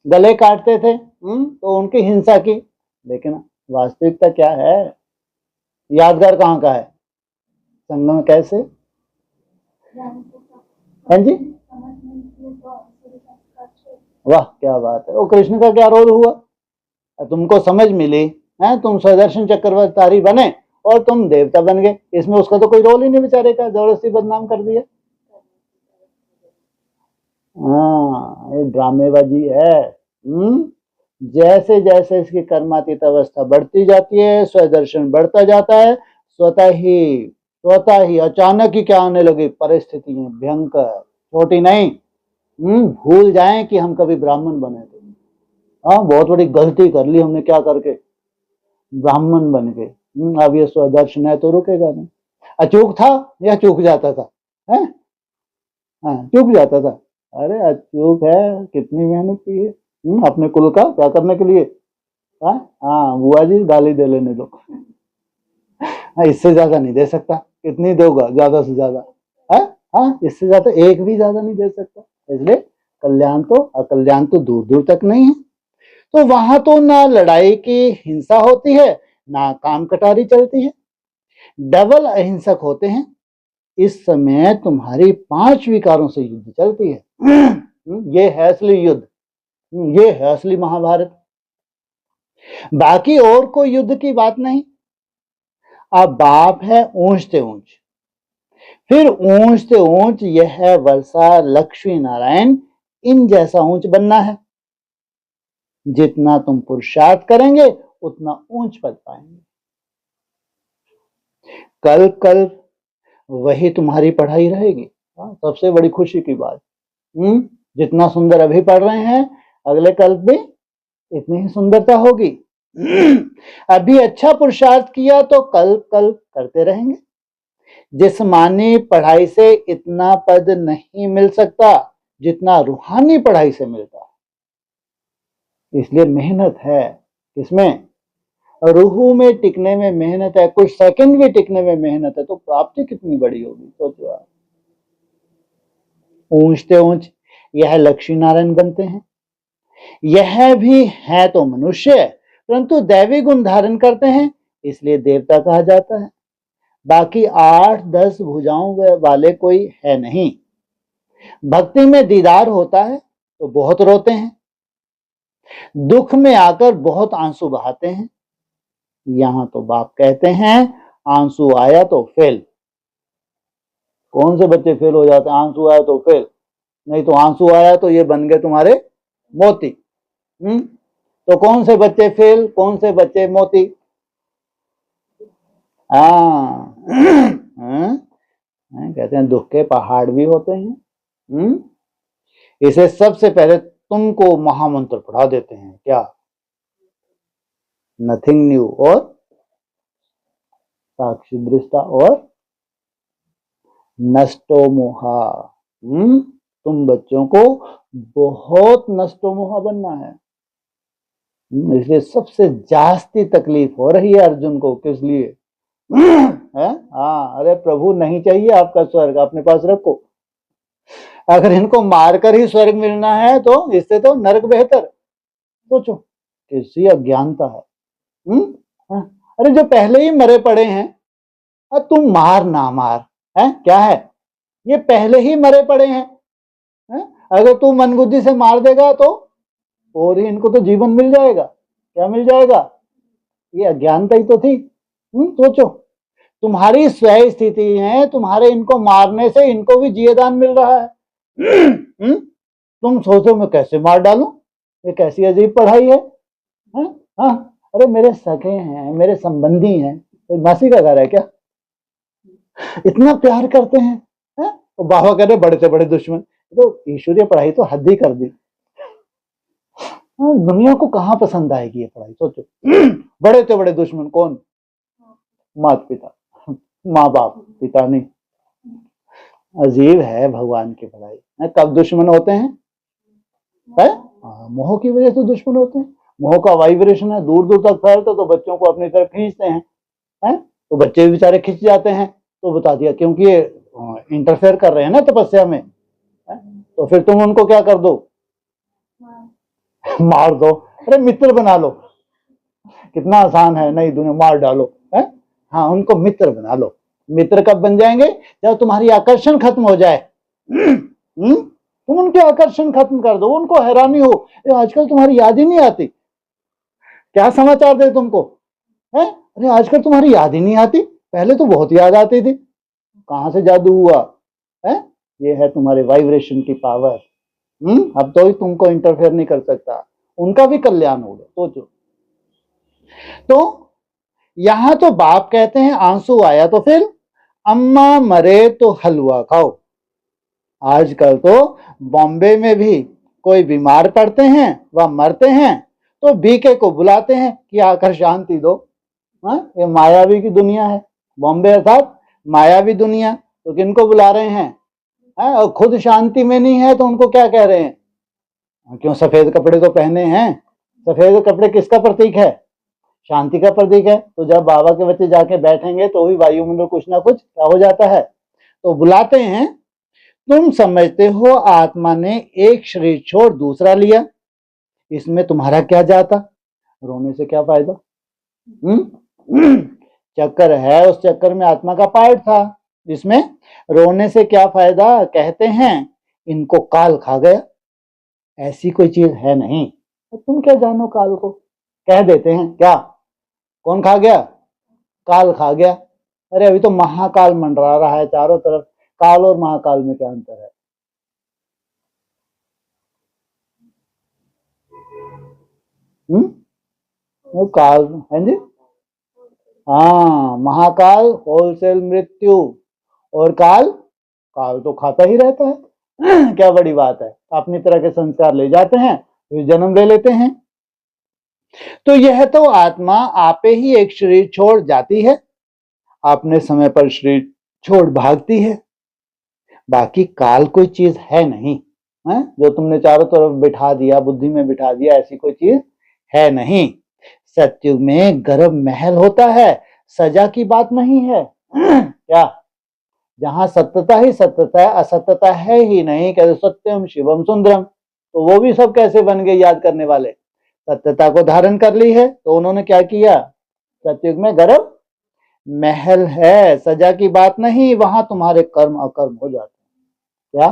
गले काटते थे, तो उनकी हिंसा की। लेकिन वास्तविकता क्या है? यादगार कहाँ का है? संगम कैसे? हाँ जी, वाह क्या बात है। वो कृष्ण का क्या रोल हुआ? तुमको समझ मिली है, तुम स्वदर्शन चक्रवर्ती बने और तुम देवता बन गए। इसमें उसका तो कोई रोल ही नहीं बेचारे का, जबरदस्ती बदनाम कर दिया। हाँ, ये ड्रामेबाजी है। जैसे जैसे इसकी कर्मातीत अवस्था बढ़ती जाती है, स्वदर्शन बढ़ता जाता है, स्वतः ही अचानक ही क्या आने लगी परिस्थितियां भयंकर, छोटी नहीं। भूल जाएं कि हम कभी ब्राह्मण बने थे। हाँ, बहुत बड़ी गलती कर ली हमने, क्या करके? ब्राह्मण बन गए। अब ये स्वदर्शन है तो रुकेगा नहीं। अचूक था या चूक जाता था? है हाँ, चूक जाता था। अरे अचूक है, कितनी मेहनत की है अपने कुल का क्या करने के लिए। हाँ बुआ जी गाली दे लेने दो। इससे ज्यादा नहीं दे सकता। कितनी दोगा ज्यादा से ज्यादा? है हाँ, इससे ज्यादा एक भी ज्यादा नहीं दे सकता। इसलिए कल्याण तो अकल्याण तो दूर दूर तक नहीं है। तो वहां तो ना लड़ाई की हिंसा होती है, ना काम कटारी चलती है, डबल अहिंसक होते हैं। इस समय तुम्हारी 5 विकारों से युद्ध चलती है। ये है असली युद्ध, ये है असली महाभारत। बाकी और कोई युद्ध की बात नहीं। अब बाप है ऊंच से ऊंच, फिर ऊंच से ऊंच यह है वर्षा लक्ष्मी नारायण, इन जैसा ऊंच बनना है। जितना तुम पुरुषार्थ करेंगे उतना ऊंच पद पाएंगे। कल कल वही तुम्हारी पढ़ाई रहेगी। सबसे बड़ी खुशी की बात, जितना सुंदर अभी पढ़ रहे हैं अगले कल भी इतनी ही सुंदरता होगी। अभी अच्छा पुरुषार्थ किया तो कल कल करते रहेंगे। जिस्मानी पढ़ाई से इतना पद नहीं मिल सकता जितना रूहानी पढ़ाई से मिलता है। इसलिए मेहनत है इसमें, रूह में टिकने में मेहनत है, कुछ सेकंड भी टिकने में मेहनत है, तो प्राप्ति कितनी बड़ी होगी सोचो आप। ऊंचते ऊंच यह लक्ष्मी नारायण बनते हैं। यह भी है तो मनुष्य, परंतु दैवी गुण धारण करते हैं, इसलिए देवता कहा जाता है। बाकी 8-10 भुजाओं वाले कोई है नहीं। भक्ति में दीदार होता है तो बहुत रोते हैं, दुख में आकर बहुत आंसू बहाते हैं। यहां तो बाप कहते हैं आंसू आया तो फेल। कौन से बच्चे फेल हो जाते हैं? आंसू आया तो फेल, नहीं तो आंसू आया तो ये बन गए तुम्हारे मोती। तो कौन से बच्चे फेल, कौन से बच्चे मोती? कहते हैं दुख के पहाड़ भी होते हैं। इसे सबसे पहले तुमको महामंत्र पढ़ा देते हैं, क्या? नथिंग न्यू और साक्षी दृष्टा और नष्टो मोहा। तुम बच्चों को बहुत नष्टो मोहा बनना है। इसलिए सबसे जास्ती तकलीफ हो रही है अर्जुन को। किस लिए? है? अरे प्रभु नहीं चाहिए आपका स्वर्ग, अपने पास रखो। अगर इनको मारकर ही स्वर्ग मिलना है तो इससे तो नरक बेहतर। सोचो किसी अज्ञानता है। अरे जो पहले ही मरे पड़े हैं, तुम मार ना मार है क्या है? ये पहले ही मरे पड़े हैं, अगर तू मनबुद्धि से मार देगा तो और ही इनको तो जीवन मिल जाएगा। क्या मिल जाएगा? ये अज्ञानता ही तो थी। सोचो तुम्हारी स्वयं स्थिति है, तुम्हारे इनको मारने से इनको भी जीवदान मिल रहा है। तुम सोचो मैं कैसे मार डालूं? ये कैसी अजीब पढ़ाई है। अरे मेरे सगे हैं, मेरे संबंधी हैं, तो मासी का घर है क्या? इतना प्यार करते हैं, तो बाबा कह रहे बड़े से बड़े दुश्मन। तो ईश्वरीय पढ़ाई तो हद ही कर दी। दुनिया को कहाँ पसंद आएगी ये पढ़ाई? सोचो। बड़े से बड़े दुश्मन कौन? माता पिता, माँ बाप, पिता नहीं। अजीब है भगवान की पढ़ाई। कब दुश्मन होते हैं? मोह की वजह से दुश्मन होते हैं। मोह का वाइब्रेशन है, दूर दूर तक फैलता, तो बच्चों को अपनी तरफ खींचते हैं। तो बच्चे बेचारे खिंच जाते हैं। तो बता दिया क्योंकि ये इंटरफेयर कर रहे हैं ना तपस्या में। तो फिर तुम उनको क्या कर दो? मार दो। अरे मित्र बना लो, कितना आसान है। नहीं दुनिया मार डालो है? हाँ, उनको मित्र बना लो। मित्र कब बन जाएंगे? जब तुम्हारी आकर्षण खत्म हो जाए। तुम उनके आकर्षण खत्म कर दो, उनको हैरानी हो आजकल तुम्हारी याद ही नहीं आती। क्या समाचार दे तुमको है? अरे आजकल तुम्हारी याद ही नहीं आती, पहले तो बहुत याद आती थी। कहां से जादू हुआ है? ये है तुम्हारे वाइब्रेशन की पावर। अब तो ही तुमको इंटरफेयर नहीं कर सकता, उनका भी कल्याण होगा। सोचो। तो यहां तो बाप कहते हैं आंसू आया तो फिर अम्मा मरे तो हलवा खाओ। आजकल तो बॉम्बे में भी कोई बीमार पड़ते हैं व मरते हैं तो बीके को बुलाते हैं कि आकर शांति दो। ये मायावी की दुनिया है बॉम्बे, अर्थात मायावी दुनिया। तो किनको बुला रहे हैं? और खुद शांति में नहीं है तो उनको क्या कह रहे हैं? क्यों? सफेद कपड़े तो पहने हैं। सफेद कपड़े किसका प्रतीक है? शांति का प्रतीक है। तो जब बाबा के बच्चे जाके बैठेंगे तो भी वायुमंडल कुछ ना कुछ क्या हो जाता है। तो बुलाते हैं तुम समझते हो आत्मा ने एक शरीर छोड़ दूसरा लिया, इसमें तुम्हारा क्या जाता, रोने से क्या फायदा। चक्कर है, उस चक्कर में आत्मा का पार्ट था, जिसमें रोने से क्या फायदा। कहते हैं इनको काल खा गया, ऐसी कोई चीज है नहीं, तो तुम क्या जानो काल को। कह देते हैं क्या, कौन खा गया, काल खा गया। अरे अभी तो महाकाल मंडरा रहा है चारों तरफ, काल और महाकाल में क्या अंतर है। वो काल है जी, हाँ महाकाल होलसेल मृत्यु, और काल, काल तो खाता ही रहता है। क्या बड़ी बात है, अपनी तरह के संस्कार ले जाते हैं फिर जन्म ले लेते हैं। तो यह तो आत्मा आपे ही एक शरीर छोड़ जाती है, अपने समय पर शरीर छोड़ भागती है, बाकी काल कोई चीज है नहीं है जो तुमने चारों तरफ बिठा दिया, बुद्धि में बिठा दिया, ऐसी कोई चीज है नहीं। सत्युग में गर्भ महल होता है, सजा की बात नहीं है। क्या, जहां सत्यता ही सत्यता है, असत्यता है ही नहीं। कहते सत्यम शिवम सुंदरम, तो वो भी सब कैसे बन गए याद करने वाले, सत्यता को धारण कर ली है, तो उन्होंने क्या किया, सत्युग में गर्भ महल है, सजा की बात नहीं, वहां तुम्हारे कर्म अकर्म हो जाते हैं। क्या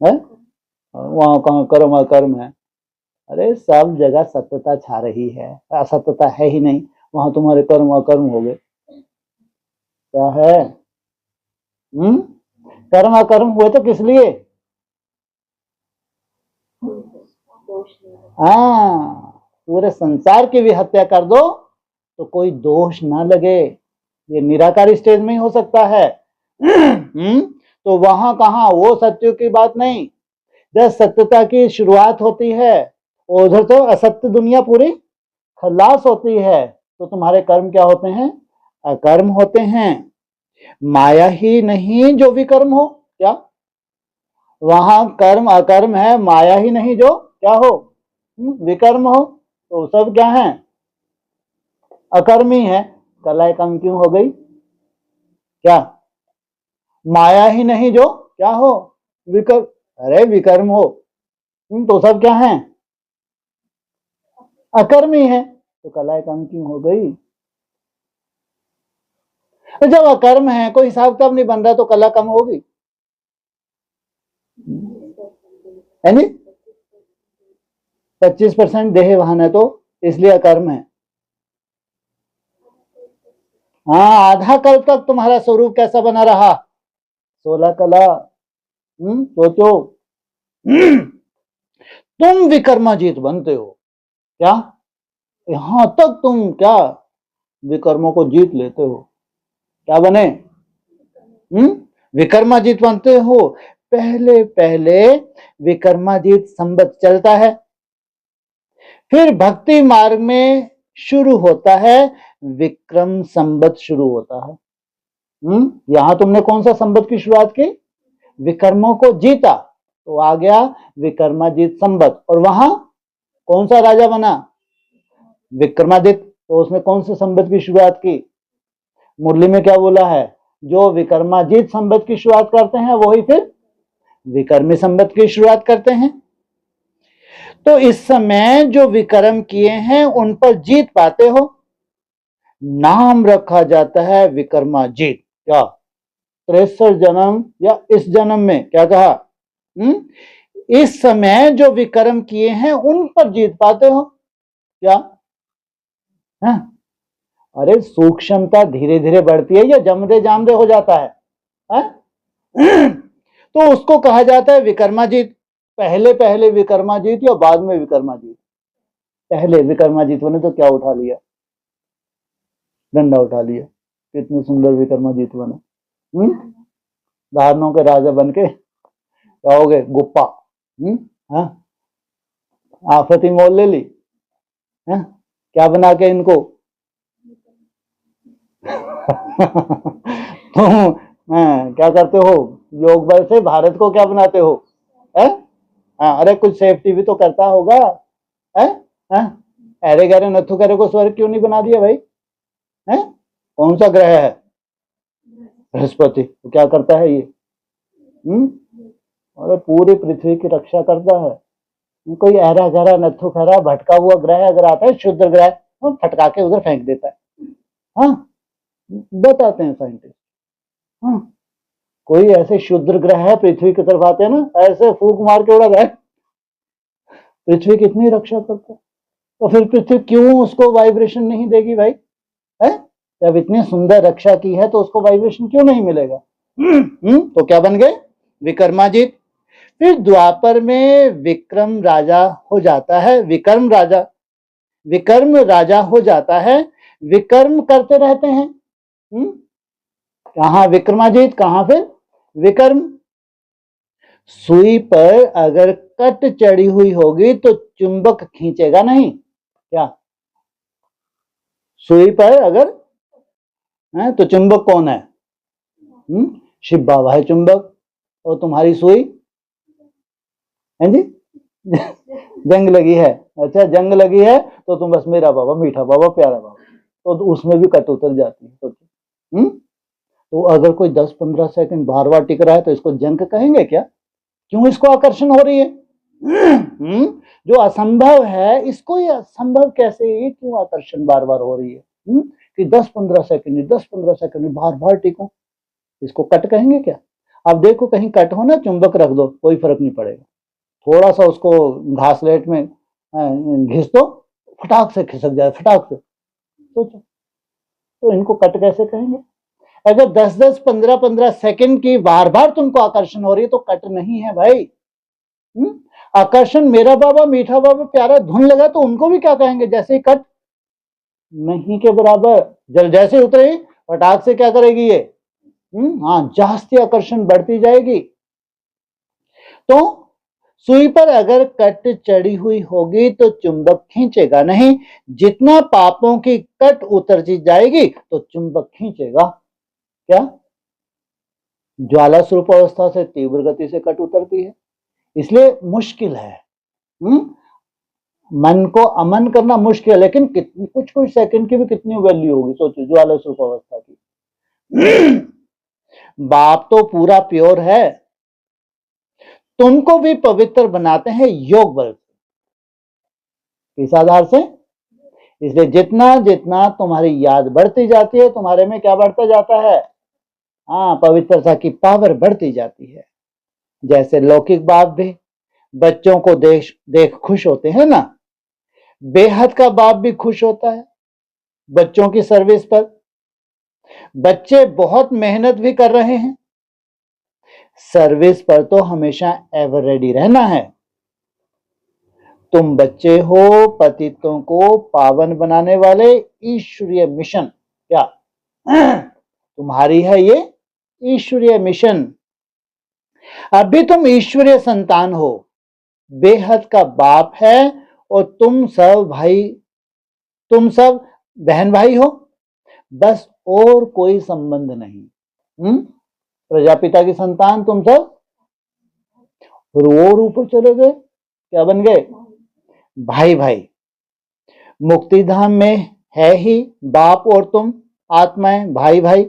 है, वहां कहाँ कर्म अकर्म है, अरे सब जगह सत्यता छा रही है, असत्यता है ही नहीं, वहां तुम्हारे कर्म अकर्म हो गए। क्या है, कर्म अकर्म हुए तो किस लिए, हाँ पूरे संसार की भी हत्या कर दो तो कोई दोष ना लगे, ये निराकार स्टेज में ही हो सकता है। तो वहां कहा, वो सत्य की बात नहीं, जब सत्यता की शुरुआत होती है उधर तो असत्य दुनिया पूरी खलास होती है, तो तुम्हारे कर्म क्या होते हैं, अकर्म होते हैं। माया ही नहीं जो विकर्म हो, क्या, वहां कर्म अकर्म है, माया ही नहीं जो क्या हो, विकर्म हो, तो सब क्या है, अकर्मी है। कलाई कम क्यों हो गई, क्या, माया ही नहीं जो क्या हो, विकर्म, अरे विकर्म हो, तो सब क्या है, अकर्मी है, तो कलाई कम क्यों हो गई। तो जब अकर्म है, कोई हिसाब किताब नहीं बन रहा, तो कला कम होगी, है नी, 25% देह वाहन है, तो इसलिए अकर्म है। हाँ, आधा कल्प तक तुम्हारा स्वरूप कैसा बना रहा, 16 कला, सोचो। तुम विकर्माजीत बनते हो, क्या, यहां तक तुम क्या विकर्मों को जीत लेते हो, क्या बने, विकर्माजीत बनते हो। पहले पहले विकर्माजीत संबत चलता है, फिर भक्ति मार्ग में शुरू होता है विक्रम संबत शुरू होता है। यहां तुमने कौन सा संबत की शुरुआत की, विकर्मों को जीता, तो आ गया विक्रमाजीत संबत, और वहां कौन सा राजा बना, विक्रमादित्य, तो उसमें कौन से संबत की शुरुआत की, मुरली में क्या बोला है, जो विक्रमाजीत संबत की शुरुआत करते हैं वही फिर विकर्मी संबत की शुरुआत करते हैं। तो इस समय जो विक्रम किए हैं उन पर जीत पाते हो, नाम रखा जाता है विक्रमाजीत। क्या, 63 जन्म या इस जन्म में क्या कहा, इस समय जो विक्रम किए हैं उन पर जीत पाते हो, क्या है? अरे सूक्ष्मता धीरे धीरे बढ़ती है या जमदे जामदे हो जाता है? तो उसको कहा जाता है विक्रमाजीत। पहले पहले विक्रमाजीत या बाद में विक्रमाजीत, पहले विक्रमाजीत बने तो क्या उठा लिया, डंडा उठा लिया, कितने सुंदर विक्रमाजीत बने, धारणों के राजा बन के क्या हो गए, गुप्पा, आफती मोल ले ली, क्या बना के इनको। तुम क्या करते हो, योग बल से भारत को क्या बनाते हो, है? अरे कुछ सेफ्टी भी तो करता होगा, है? अरे गहरे नथु करे को स्वर्ग क्यों नहीं बना दिया भाई, कौन सा ग्रह है, बृहस्पति, तो क्या करता है ये, और पूरी पृथ्वी की रक्षा करता है। कोई ऐरा गहरा नत्थु खरा भटका हुआ ग्रह अगर आता है, शुद्र ग्रह, तो फटका के उधर फेंक देता है। हाँ, बताते हैं साइंटिस्ट। हाँ, कोई ऐसे शुद्र ग्रह है पृथ्वी की तरफ आते हैं ना, ऐसे फूक मार के उड़ा जाए। पृथ्वी कितनी रक्षा करता है, तो फिर पृथ्वी क्यों उसको वाइब्रेशन नहीं देगी भाई? है, जब इतनी सुंदर रक्षा की है तो उसको वाइब्रेशन क्यों नहीं मिलेगा? तो क्या बन गए? विक्रमाजीत। फिर द्वापर में विक्रम राजा हो जाता है, विक्रम राजा हो जाता है, विक्रम करते रहते हैं। कहां विक्रमाजीत, कहां फिर विक्रम। सुई पर अगर कट चढ़ी हुई होगी तो चुंबक खींचेगा नहीं क्या? सुई पर अगर है तो चुंबक कौन है? शिव बाबा है चुंबक, और तुम्हारी सुई है जी। जंग लगी है, अच्छा जंग लगी है तो तुम बस मेरा बाबा, मीठा बाबा, प्यारा बाबा, तो उसमें भी कट उतर जाती है। सोचो, तो अगर कोई 10-15 सेकंड बार बार टिक रहा है तो इसको जंग कहेंगे क्या? क्यों इसको आकर्षण हो रही है? जो असंभव है इसको ये असंभव कैसे, ये क्यों आकर्षण बार बार हो रही है? कि 10-15 सेकंड बार बार टिको, इसको कट कहेंगे क्या? अब देखो कहीं कट हो ना, चुंबक रख दो, कोई फर्क नहीं पड़ेगा। थोड़ा सा उसको घासलेट में घिस दो, फटाक से खिसक जाए, फटाक से। सोचो, तो इनको कट कैसे कहेंगे? अगर 10-10, 15-15 सेकंड की बार बार तुमको आकर्षण हो रही है तो कट नहीं है भाई। आकर्षण मेरा बाबा, मीठा बाबा, प्यारा धुन लगा तो उनको भी क्या कहेंगे? जैसे ही कट नहीं के बराबर, जल जैसे उतरे फटाक से क्या करेगी ये? हाँ, जास्ती आकर्षण बढ़ती जाएगी। तो सुई पर अगर कट चढ़ी हुई होगी तो चुंबक खींचेगा नहीं, जितना पापों की कट उतरती जाएगी तो चुंबक खींचेगा क्या? ज्वाला स्वरूप अवस्था से तीव्र गति से कट उतरती है, इसलिए मुश्किल है। मन को अमन करना मुश्किल है, लेकिन कितनी कुछ सेकंड की भी कितनी वैल्यू होगी, सोचो ज्वाला स्वरूप अवस्था की। बाप तो पूरा प्योर है, तुमको भी पवित्र बनाते हैं योग बल से। इस आधार से, इसलिए जितना जितना तुम्हारी याद बढ़ती जाती है, तुम्हारे में क्या बढ़ता जाता है? हाँ, पवित्रता की पावर बढ़ती जाती है। जैसे लौकिक बाप भी बच्चों को देख खुश होते हैं ना, बेहद का बाप भी खुश होता है बच्चों की सर्विस पर। बच्चे बहुत मेहनत भी कर रहे हैं, सर्विस पर तो हमेशा एवर रेडी रहना है। तुम बच्चे हो पतितों को पावन बनाने वाले ईश्वरीय मिशन, क्या तुम्हारी है ये ईश्वरीय मिशन? अभी तुम ईश्वरीय संतान हो, बेहद का बाप है, और तुम सब बहन भाई हो, बस और कोई संबंध नहीं। प्रजापिता की संतान तुम सब, और ऊपर चले गए, क्या बन गए? भाई भाई। मुक्ति धाम में है ही बाप और तुम आत्माएं भाई भाई।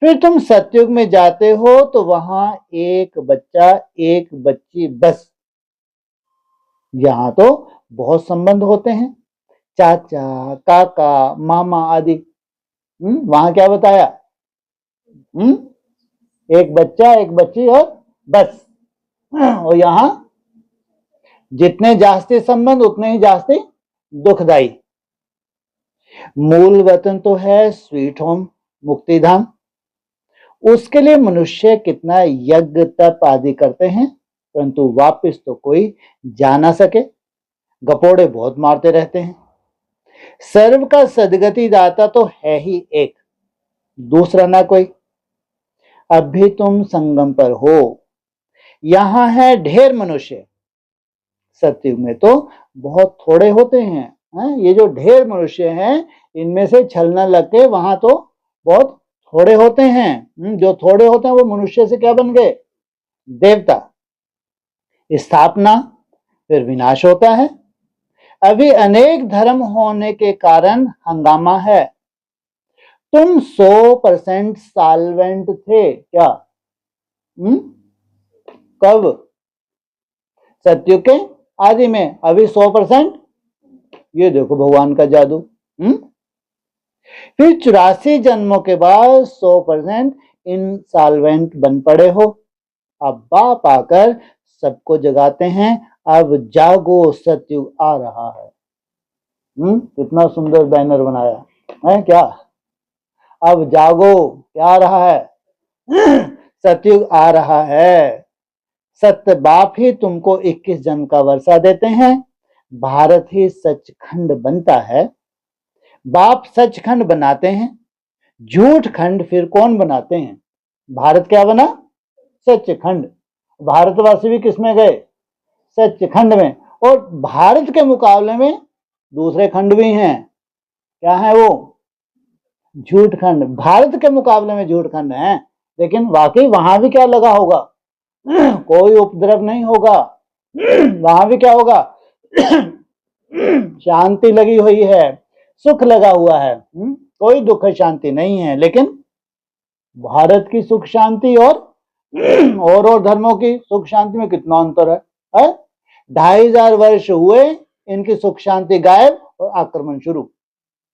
फिर तुम सतयुग में जाते हो तो वहां एक बच्चा एक बच्ची बस। यहां तो बहुत संबंध होते हैं, चाचा, काका, मामा आदि। वहां क्या बताया? एक बच्चा एक बच्ची और बस। और यहां जितने जास्ती संबंध उतने ही जास्ती दुखदाई। मूल वतन तो है स्वीट होम, मुक्ति धाम। उसके लिए मनुष्य कितना यज्ञ तप आदि करते हैं, परंतु वापस तो कोई जा ना सके, गपोड़े बहुत मारते रहते हैं। सर्व का सदगति दाता तो है ही एक, दूसरा ना कोई। अब भी तुम संगम पर हो, यहां है ढेर मनुष्य। सतयुग में तो बहुत थोड़े होते हैं, ये जो ढेर मनुष्य हैं इनमें से छलना लग के वहां तो बहुत थोड़े होते हैं। जो थोड़े होते हैं वो मनुष्य से क्या बन गए? देवता। स्थापना फिर विनाश होता है। अभी अनेक धर्म होने के कारण हंगामा है। तुम 100% साल्वेंट थे क्या? कब? सतयुग के आदि में। अभी 100%। ये देखो भगवान का जादू। फिर 84 जन्मों के बाद 100% इंसॉल्वेंट बन पड़े हो। अब बाप आकर सबको जगाते हैं, अब जागो सतयुग आ रहा है। कितना सुंदर बैनर बनाया है क्या? अब जागो, क्या आ रहा है? सतयुग आ रहा है। सत्य बाप ही तुमको 21 जन्म का वर्षा देते हैं, भारत ही सचखंड बनता है। बाप सचखंड बनाते हैं, झूठ खंड फिर कौन बनाते हैं? भारत क्या बना? सचखंड। भारतवासी भी किसमें गए? सचखंड में। और भारत के मुकाबले में दूसरे खंड भी हैं। क्या है वो? झूठ खंड। भारत के मुकाबले में झूठ खंड है, लेकिन वाकई वहां भी क्या लगा होगा? कोई उपद्रव नहीं होगा। वहां भी क्या होगा? शांति लगी हुई है, सुख लगा हुआ है। कोई दुख शांति नहीं है। लेकिन भारत की सुख शांति और धर्मों की सुख शांति में कितना अंतर है? 2500 वर्ष हुए, इनकी सुख शांति गायब और आक्रमण शुरू।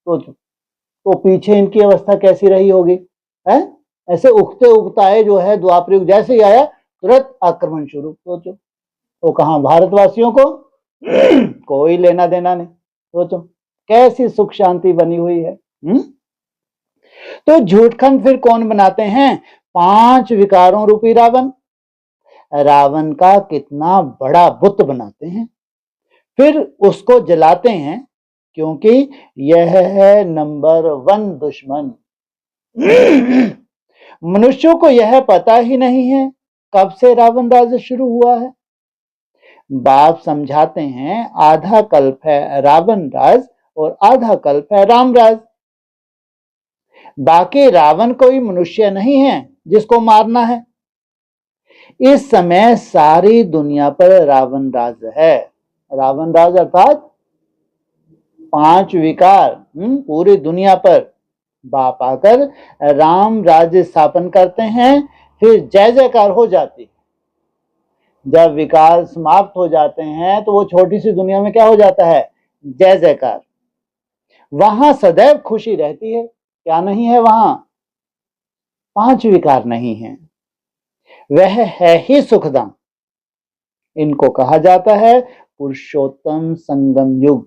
तो पीछे इनकी अवस्था कैसी रही होगी? ऐसे उगते उगताए जो है द्वापर युग जैसे ही आया तुरंत आक्रमण शुरू। सोचो, तो कहां भारतवासियों को कोई लेना देना नहीं। सोचो कैसी सुख शांति बनी हुई है। तो झूठखंड फिर कौन बनाते हैं? 5 विकारों रूपी रावण। रावण का कितना बड़ा बुत बनाते हैं, फिर उसको जलाते हैं, क्योंकि यह है नंबर 1 दुश्मन। मनुष्यों को यह पता ही नहीं है कब से रावण राज शुरू हुआ है। बाप समझाते हैं आधा कल्प है रावण राज और आधा कल्प है राम राज। बाकी रावण कोई मनुष्य नहीं है जिसको मारना है। इस समय सारी दुनिया पर रावण राज है। रावण राज अर्थात 5 विकार पूरी दुनिया पर। बाप आकर राम राज्य स्थापन करते हैं, फिर जय जयकार हो जाती। जब विकार समाप्त हो जाते हैं तो वो छोटी सी दुनिया में क्या हो जाता है? जय जयकार। वहां सदैव खुशी रहती है। क्या नहीं है वहां? 5 विकार नहीं है। वह है ही सुखधाम। इनको कहा जाता है पुरुषोत्तम संगम युग।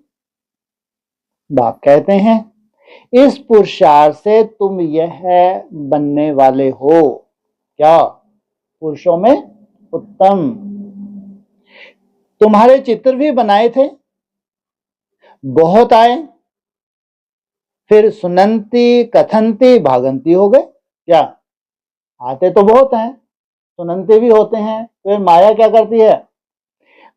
बाप कहते हैं इस पुरुषार्थ से तुम यह बनने वाले हो। क्या? पुरुषों में उत्तम। तुम्हारे चित्र भी बनाए थे, बहुत आए, फिर सुनंती कथंती भागंती हो गए। क्या? आते तो बहुत हैं, सुनंते भी होते हैं, फिर माया क्या करती है?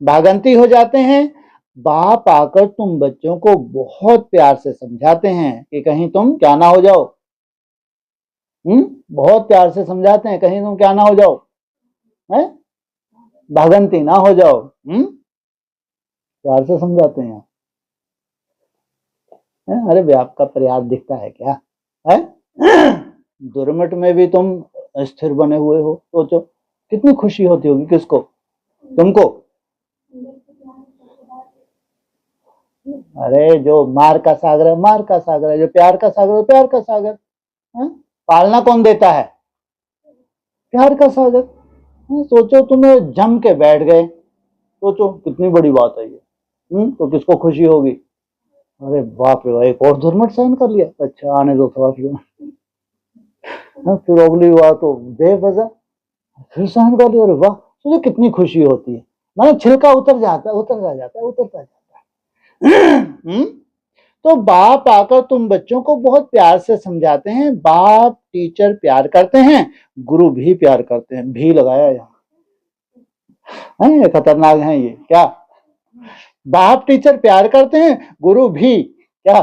भागंती हो जाते हैं। बाप आकर तुम बच्चों को बहुत प्यार से समझाते हैं कि कहीं तुम क्या ना हो जाओ। बहुत प्यार से समझाते हैं, कहीं तुम क्या ना हो जाओ, भागंती ना हो जाओ। प्यार से समझाते हैं। अरे व्याप का प्रयास दिखता है क्या? दुर्मट में भी तुम स्थिर बने हुए हो। सोचो कितनी खुशी होती होगी किसको? तुमको। अरे जो मार का सागर है मार का सागर है, जो प्यार का सागर है प्यार का सागर। पालना कौन देता है? प्यार का सागर। सोचो तुम्हें जम के बैठ गए, सोचो कितनी बड़ी बात है ये। तो किसको खुशी होगी? अरे बाप रे, एक और दुर्मट सहन कर लिया, अच्छा आने दो थोड़ा फिर अगली बात तो बेवजह फिर सहन कर लिया। अरे वाह, सोचो कितनी खुशी होती है। मतलब छिलका उतरता जाता है। तो बाप आकर तुम बच्चों को बहुत प्यार से समझाते हैं। बाप टीचर प्यार करते हैं, गुरु भी प्यार करते हैं। भी लगाया यहाँ, खतरनाक है ये। क्या? बाप टीचर प्यार करते हैं, गुरु भी। क्या?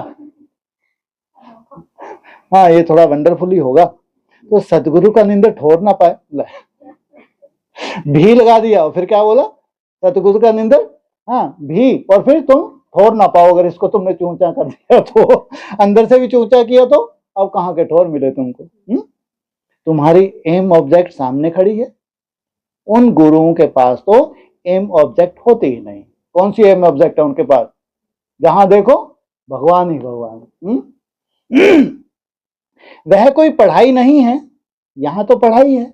हाँ, ये थोड़ा वंडरफुल ही होगा। तो सतगुरु का निंदा ठोर ना पाए, भी लगा दिया और फिर क्या बोला? सतगुरु का निंदा, हाँ भी, और फिर तुम ठोर ना पाओ। अगर इसको तुमने चूंचा कर दिया तो, अंदर से भी चूंचा किया तो अब कहाँ के ठोर मिले तुमको? तुम्हारी एम ऑब्जेक्ट सामने खड़ी है, उन गुरुओं के पास तो एम ऑब्जेक्ट होते ही नहीं। कौन सी एम ऑब्जेक्ट है उनके पास? जहां देखो भगवान ही भगवान। वह कोई पढ़ाई नहीं है, यहां तो पढ़ाई है।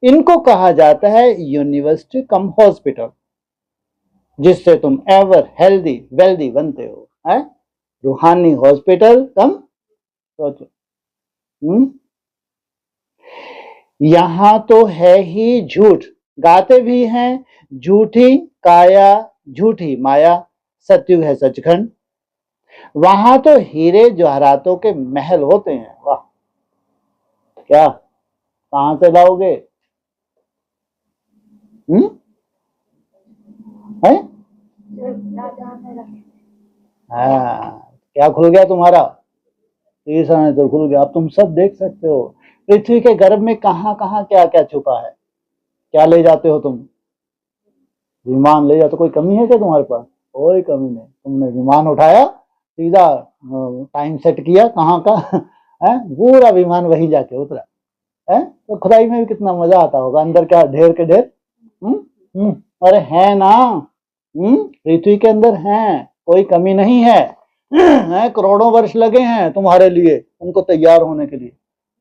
इनको कहा जाता है यूनिवर्सिटी कम हॉस्पिटल, जिससे तुम एवर हेल्दी वेल्दी बनते हो, है? रूहानी हॉस्पिटल कम सोचो। यहां तो है ही झूठ, गाते भी हैं झूठी काया झूठी माया, सतयुग है सचखंड। वहां तो हीरे जवाहरातों के महल होते हैं। वाह, क्या कहां से लाओगे? है? हाँ, क्या खुल गया तुम्हारा? तीसरा तो खुल गया। अब तुम सब देख सकते हो पृथ्वी के गर्भ में कहां कहां क्या क्या छुपा है। क्या ले जाते हो तुम? विमान ले जाते। कोई कमी है क्या तुम्हारे पास? कोई कमी नहीं। तुमने विमान उठाया, सीधा टाइम सेट किया, कहाँ का है, पूरा विमान वही जाके उतरा है। तो खुदाई में भी कितना मजा आता होगा। अंदर क्या ढेर के ढेर। अरे है ना, पृथ्वी के अंदर है, कोई कमी नहीं है। करोड़ों वर्ष लगे हैं तुम्हारे लिए उनको तैयार होने के लिए।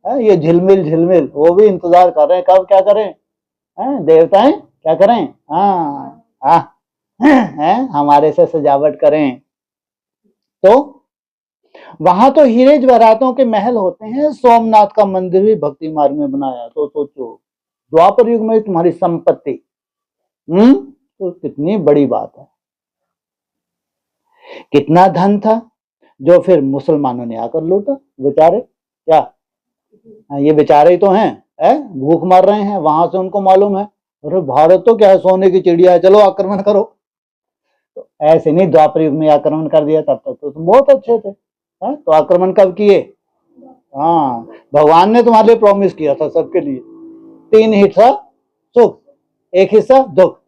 ये झिलमिल झिलमिल वो भी इंतजार कर रहे हैं, कब क्या करें, देवताएं क्या करें। हाँ हाँ, हमारे से सजावट करें। तो वहां तो हीरे जवाहरातों के महल होते हैं। सोमनाथ का मंदिर भी भक्ति मार्ग में बनाया। तो सोचो द्वापर युग में तुम्हारी संपत्ति, तो कितनी बड़ी बात है। कितना धन था जो फिर मुसलमानों ने आकर लूटा। बेचारे क्या, ये बेचारे ही तो हैं, भूख मर रहे हैं। वहां से उनको मालूम है अरे भारत तो क्या है, सोने की चिड़िया है, चलो आक्रमण करो। तो ऐसे नहीं, द्वापर युग में आक्रमण कर दिया, तब तक तो तुम बहुत अच्छे थे। तो आक्रमण कब किए? हाँ, भगवान ने तुम्हारे लिए प्रॉमिस किया था सबके लिए 3 हिस्सा सुख 1 हिस्सा दुख,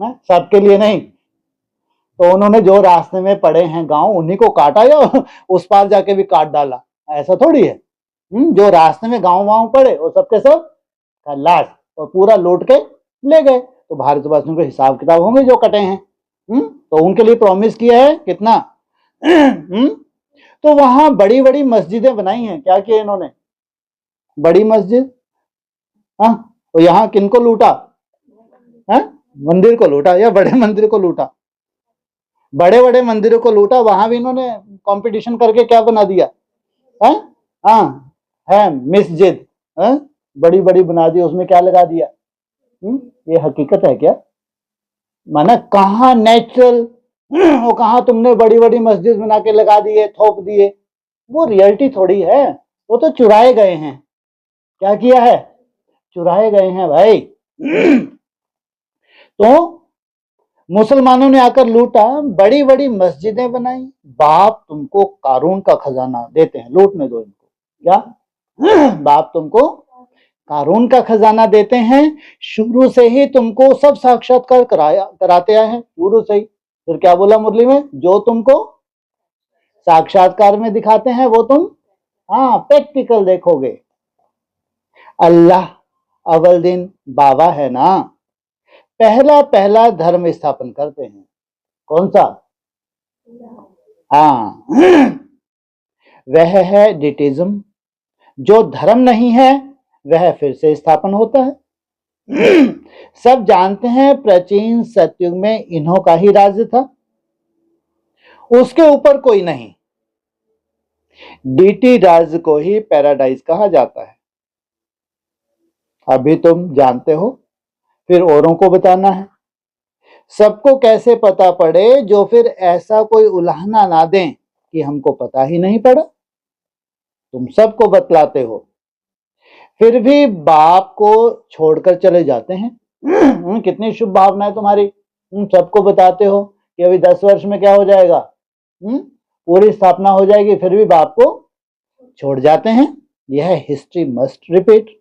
सबके लिए नहीं। तो उन्होंने जो रास्ते में पड़े हैं गांव उन्हीं को काटा या उस पार जाके भी काट डाला, ऐसा थोड़ी है। जो रास्ते में गांव वाँव पड़े वो सबके सब खल्लास और पूरा लूट के ले गए। तो भारतवासियों के हिसाब किताब होंगे जो कटे हैं। तो उनके लिए प्रॉमिस किया है कितना। तो वहां बड़ी बड़ी मस्जिदें बनाई हैं। क्या किया इन्होंने? बड़ी मस्जिद। तो यहाँ किनको लूटा? मंदिर को लूटा या बड़े मंदिर को लूटा? बड़े बड़े मंदिरों को लूटा। वहां भी इन्होंने कंपटीशन करके क्या बना दिया है मस्जिद, बड़ी बड़ी बना दी। उसमें क्या लगा दिया? ये हकीकत है क्या? माना कहाँ नेचुरल, वो कहाँ तुमने बड़ी बड़ी मस्जिद बना के लगा दिए, थोप दिए। वो रियलिटी थोड़ी है, वो तो चुराए गए हैं। क्या किया है? चुराए गए हैं भाई। तो मुसलमानों ने आकर लूटा, बड़ी बड़ी मस्जिदें बनाई। बाप तुमको कारून का खजाना देते हैं, लूटने दो इनको। क्या बाप तुमको कारून का खजाना देते हैं। शुरू से ही तुमको सब साक्षात्कार कराते आए हैं, शुरू से ही। फिर क्या बोला मुरली में? जो तुमको साक्षात्कार में दिखाते हैं वो तुम प्रैक्टिकल देखोगे। अल्लाह अव्वल दिन बाबा है ना, पहला पहला धर्म स्थापन करते हैं। कौन सा? वह है डिटिज्म। जो धर्म नहीं है वह फिर से स्थापन होता है। सब जानते हैं प्राचीन सतयुग में इन्हों का ही राज्य था, उसके ऊपर कोई नहीं। डीटी राज्य को ही पैराडाइज कहा जाता है। अभी तुम जानते हो, फिर औरों को बताना है। सबको कैसे पता पड़े जो फिर ऐसा कोई उलाहना ना दें कि हमको पता ही नहीं पड़ा। तुम सबको बतलाते हो, फिर भी बाप को छोड़कर चले जाते हैं। कितनी शुभ भावना है तुम्हारी। सबको बताते हो कि अभी 10 वर्ष में क्या हो जाएगा, पूरी स्थापना हो जाएगी, फिर भी बाप को छोड़ जाते हैं। यह हिस्ट्री मस्ट रिपीट।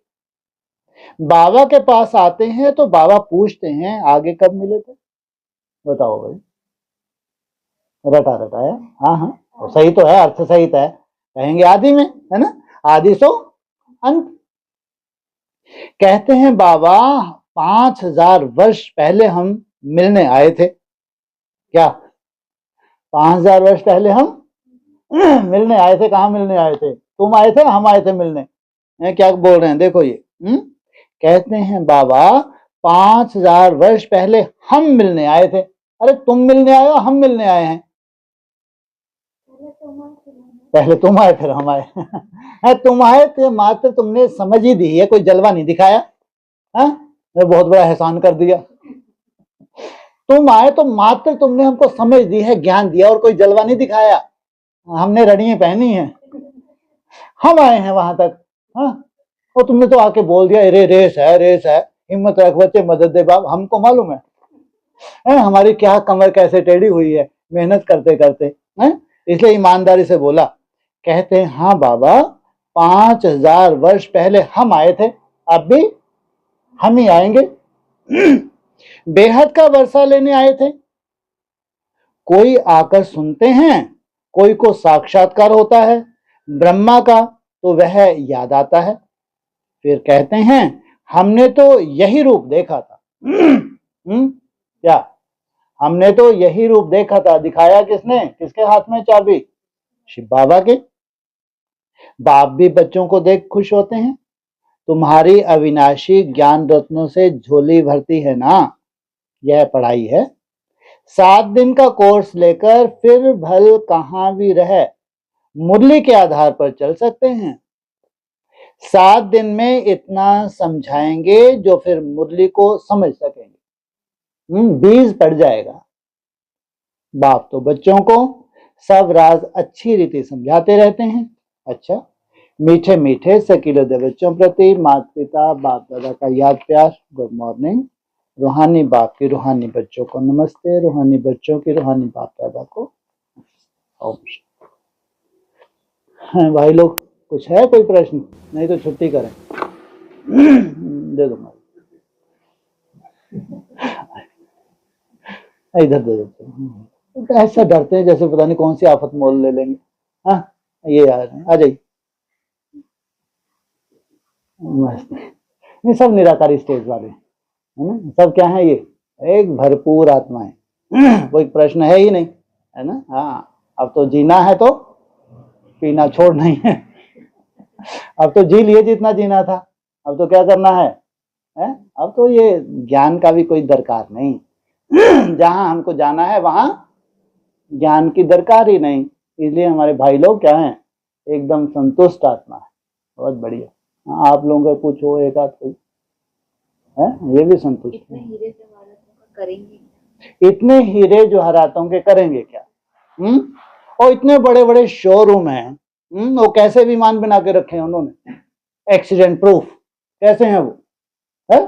बाबा के पास आते हैं तो बाबा पूछते हैं आगे कब मिले थे, बताओ भाई। रटा रटा है, हाँ सही तो है, अर्थ सहित है। कहेंगे आदि में, है ना, आदि सो अंत। कहते हैं बाबा 5000 वर्ष पहले हम मिलने आए थे। क्या 5000 वर्ष पहले हम मिलने आए थे? कहाँ मिलने आए थे? तुम आए थे, हम आए थे मिलने? क्या बोल रहे हैं? देखो ये कहते हैं बाबा 5000 वर्ष पहले हम मिलने आए थे। अरे तुम मिलने आए हो, हम मिलने आए हैं? पहले तुम आए फिर हम आए। तुम आए थे मात्र तुमने समझ ही दी है, कोई जलवा नहीं दिखाया। बहुत बड़ा एहसान कर दिया। तुम आए तो मात्र तुमने हमको समझ दी है, ज्ञान दिया, और कोई जलवा नहीं दिखाया। हमने रड़ियां पहनी है, हम आए हैं वहां तक। और तुमने तो आके बोल दिया अरे रेस है, रेस है, हिम्मत रख बच्चे, मदद दे बाप। हमको मालूम है हमारी क्या कमर कैसे टेढ़ी हुई है मेहनत करते करते। इसलिए ईमानदारी से बोला। कहते हैं हाँ बाबा 5000 वर्ष पहले हम आए थे, अब भी हम ही आएंगे। बेहद का वर्षा लेने आए थे। कोई आकर सुनते हैं, कोई को साक्षात्कार होता है, ब्रह्मा का तो वह याद आता है। फिर कहते हैं हमने तो यही रूप देखा था। क्या हमने तो यही रूप देखा था? दिखाया किसने? किसके हाथ में चाबी? शिव बाबा के। बाप भी बच्चों को देख खुश होते हैं। तुम्हारी अविनाशी ज्ञान रत्नों से झोली भरती है ना, यह पढ़ाई है। 7 दिन का कोर्स लेकर फिर भल कहां भी रहे मुरली के आधार पर चल सकते हैं। 7 दिन में इतना समझाएंगे जो फिर मुरली को समझ सकेंगे। बीज पड़ जाएगा। बाप तो बच्चों को सब राज अच्छी रीति समझाते रहते हैं। अच्छा, मीठे मीठे सकीले दे बच्चों प्रति माता पिता बाप दादा का याद प्यार। Good morning. रूहानी बाप की रूहानी बच्चों को नमस्ते, रूहानी बच्चों की रूहानी बाप दादा को ओम। भाई लोग कुछ है कोई प्रश्न? नहीं तो छुट्टी करें। दे दो इधर दे दो। तो ऐसा डरते हैं जैसे पता नहीं कौन सी आफत मोल ले लेंगे। हाँ ये यार आ जाइए। ये सब निराकारी स्टेज वाले है ना, सब क्या है? ये एक भरपूर आत्मा है। कोई प्रश्न है ही नहीं, है ना। हाँ अब तो जीना है तो पीना छोड़ नहीं है। अब तो जी लिए जितना जीना था, अब तो क्या करना है? अब तो ये ज्ञान का भी कोई दरकार नहीं। जहां हमको जाना है वहां ज्ञान की दरकार ही नहीं। इसलिए हमारे भाई लोग क्या हैं? एकदम संतुष्ट आत्मा है। बहुत बढ़िया। आप लोगों का कुछ हो एक आध कोई है, ये भी संतुष्ट है। इतने हीरे जो हरातों के करेंगे क्या? और इतने बड़े बड़े शोरूम हैं, वो कैसे विमान बना के रखे हैं उन्होंने, एक्सीडेंट प्रूफ। कैसे हैं वो? है?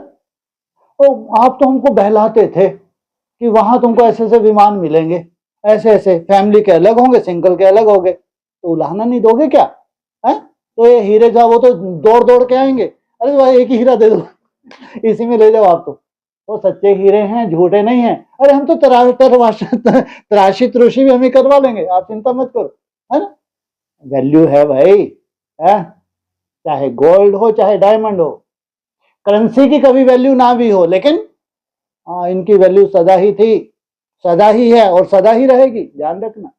और आप तो हमको बहलाते थे कि वहां तुमको ऐसे ऐसे विमान मिलेंगे, ऐसे ऐसे, फैमिली के अलग होंगे, सिंगल के अलग होंगे। तो उलाहना नहीं दोगे क्या? है? तो ये हीरे जाओ, वो तो दौड़ दौड़ के आएंगे। अरे भाई एक ही हीरा दे दो, इसी में ले जाओ आप। तो वो सच्चे हीरे हैं, झूठे नहीं हैं। अरे हम तो तराशी तरुशी भी हम ही करवा लेंगे, आप चिंता मत करो, है ना। वैल्यू है भाई, है? चाहे गोल्ड हो चाहे डायमंड हो। करेंसी की कभी वैल्यू ना भी हो, लेकिन हाँ इनकी वैल्यू सदा ही थी, सदा ही है और सदा ही रहेगी, ध्यान रखना।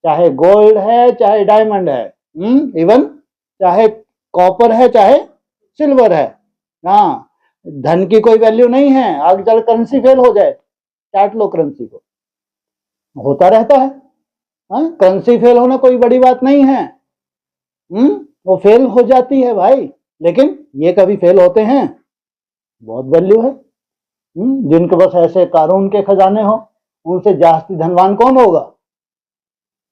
चाहे गोल्ड है चाहे डायमंड है, इवन चाहे कॉपर है चाहे सिल्वर है। हाँ धन की कोई वैल्यू नहीं है। आगे चल करेंसी फेल हो जाए, चाट लो करेंसी को, होता रहता है। करेंसी फेल होना कोई बड़ी बात नहीं है। वो फेल हो जाती है भाई, लेकिन ये कभी फेल होते हैं? बहुत वैल्यू है। जिनके पास ऐसे कानून के खजाने हो, उनसे जास्ती धनवान कौन होगा?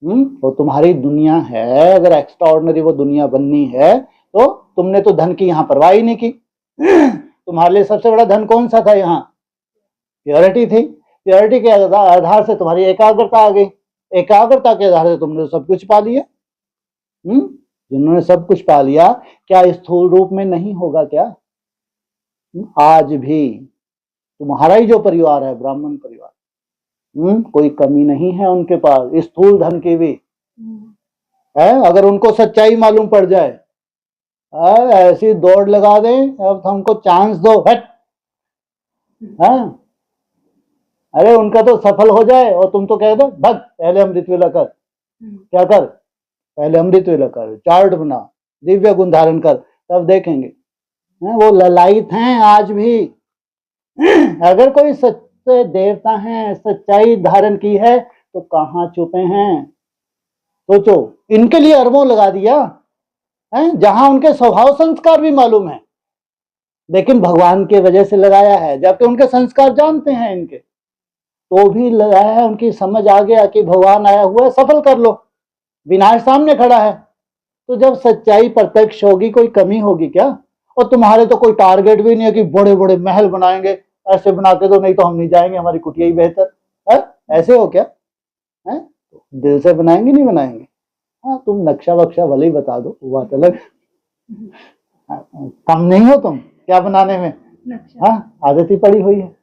वो तुम्हारी दुनिया है। अगर एक्स्ट्राऑर्डिनरी वो दुनिया बननी है तो तुमने तो धन की यहाँ परवाह ही नहीं की। तुम्हारे लिए सबसे बड़ा धन कौन सा था? यहाँ प्योरिटी थी। प्योरिटी के आधार से तुम्हारी एकाग्रता आ गई। एकाग्रता के आधार से तुमने सब कुछ पा लिया। जिन्होंने सब कुछ पा लिया, क्या स्थूल रूप में नहीं होगा क्या? आज भी तुम्हारा ही जो परिवार है, ब्राह्मण परिवार, कोई कमी नहीं है उनके पास स्थूल धन की भी है। अगर उनको सच्चाई मालूम पड़ जाए, ऐसी दौड़ लगा दें, अब हमको चांस दो, हट। हाँ, अरे उनका तो सफल हो जाए और तुम तो कह दो भग, पहले अमृत वेला कर। क्या कर? पहले अमृत वेला कर, चार्ट बना, दिव्य गुण धारण कर, तब देखेंगे। वो ललायत हैं आज भी। अगर कोई सच्चे देवता है, सच्चाई धारण की है, तो कहाँ छुपे हैं? सोचो, इनके लिए अरबों लगा दिया है, जहां उनके स्वभाव संस्कार भी मालूम है, लेकिन भगवान के वजह से लगाया है, जबकि उनके संस्कार जानते हैं इनके, तो भी लगाया है। उनकी समझ आ गया कि भगवान आया हुआ है, सफल कर लो, विनाश सामने खड़ा है। तो जब सच्चाई प्रत्यक्ष होगी, कोई कमी होगी क्या? और तुम्हारे तो कोई टारगेट भी नहीं है कि बड़े बड़े महल बनाएंगे, ऐसे बना के दो, नहीं तो हम नहीं जाएंगे, हमारी कुटिया ही बेहतर है। ऐसे हो क्या है? दिल से बनाएंगे, नहीं बनाएंगे? हाँ, तुम नक्शा वक्शा भले ही बता दो, वो बात अलग। कम नहीं हो तुम क्या बनाने में? हाँ, आदत ही पड़ी हुई है,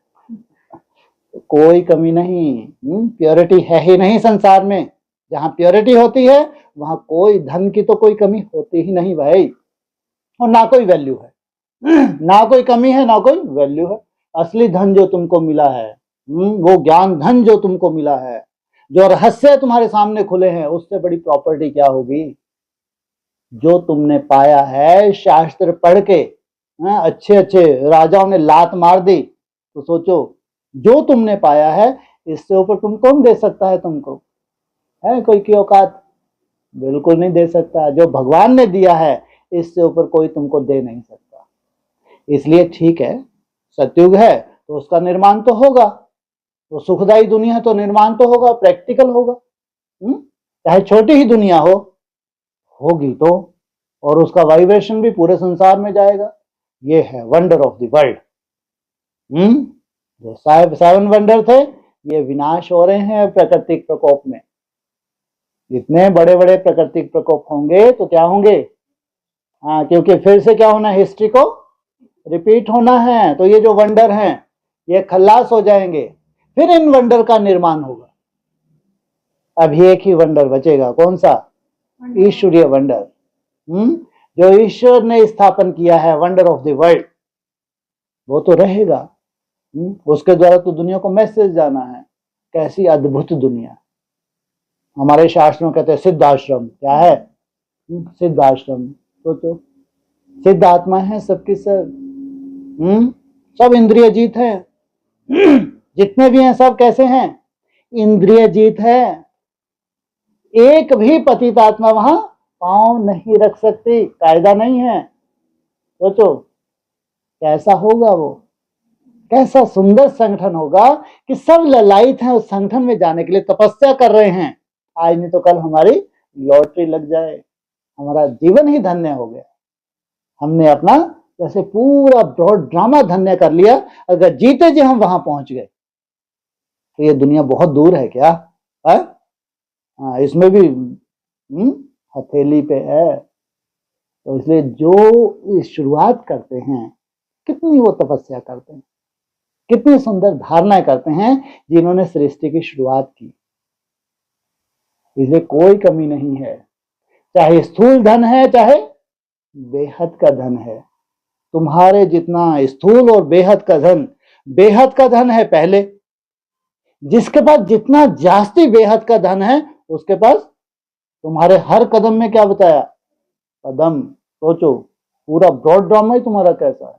कोई कमी नहीं। प्योरिटी है ही नहीं संसार में। जहां प्योरिटी होती है वहां कोई धन की तो कोई कमी होती ही नहीं भाई, और ना कोई वैल्यू है। ना कोई कमी है, ना कोई वैल्यू है। असली धन जो तुमको मिला है, वो ज्ञान धन जो तुमको मिला है, जो रहस्य तुम्हारे सामने खुले हैं, उससे बड़ी प्रॉपर्टी क्या होगी? जो तुमने पाया है शास्त्र पढ़ के, अच्छे अच्छे राजाओं ने लात मार दी, तो सोचो जो तुमने पाया है, इससे ऊपर तुम कौन दे सकता है? तुमको है कोई की औकात? बिल्कुल नहीं दे सकता। जो भगवान ने दिया है, इससे ऊपर कोई तुमको दे नहीं सकता। इसलिए ठीक है, सतयुग है तो उसका निर्माण तो होगा, तो सुखदायी दुनिया है तो निर्माण तो होगा, प्रैक्टिकल होगा। चाहे छोटी ही दुनिया हो, होगी तो, और उसका वाइब्रेशन भी पूरे संसार में जाएगा। ये है वंडर ऑफ द वर्ल्ड। जो 7 वंडर थे, ये विनाश हो रहे हैं प्राकृतिक प्रकोप में। इतने बड़े बड़े प्राकृतिक प्रकोप होंगे तो क्या होंगे? हाँ, क्योंकि फिर से क्या होना है? हिस्ट्री को रिपीट होना है। तो ये जो वंडर हैं, ये खल्लास हो जाएंगे, फिर इन वंडर का निर्माण होगा। अभी एक ही वंडर बचेगा, कौन सा? ईश्वरीय वंडर। जो ईश्वर ने स्थापन किया है, वंडर ऑफ द वर्ल्ड, वो तो रहेगा। उसके द्वारा तो दुनिया को मैसेज जाना है। कैसी अद्भुत दुनिया! हमारे शास्त्रों कहते हैं सिद्धाश्रम। क्या है? सिद्धाश्रम। सोचो, सिद्ध आत्मा है सबकी सब। सब इंद्रिय जीत है। जितने भी हैं सब कैसे हैं? इंद्रिय जीत है। एक भी पतित आत्मा वहां पांव नहीं रख सकती, कायदा नहीं है। सोचो कैसा होगा वो, कैसा सुंदर संगठन होगा कि सब ललायत हैं उस संगठन में जाने के लिए, तपस्या कर रहे हैं। आज नहीं तो कल हमारी लॉटरी लग जाए, हमारा जीवन ही धन्य हो गया। हमने अपना जैसे पूरा ब्रॉड ड्रामा धन्य कर लिया। अगर जीते जी हम वहां पहुंच गए तो ये दुनिया बहुत दूर है क्या है? हाँ, इसमें भी हथेली पे है। तो इसलिए जो शुरुआत करते हैं, कितनी वो तपस्या करते हैं, कितनी सुंदर धारणाएं करते हैं जिन्होंने सृष्टि की शुरुआत की। इसलिए कोई कमी नहीं है, चाहे स्थूल धन है, चाहे बेहद का धन है। तुम्हारे जितना स्थूल और बेहद का धन है पहले। जिसके पास जितना जास्ती बेहद का धन है, उसके पास तुम्हारे हर कदम में क्या बताया? कदम। सोचो पूरा ब्रॉड ड्रामा ही तुम्हारा कैसा है।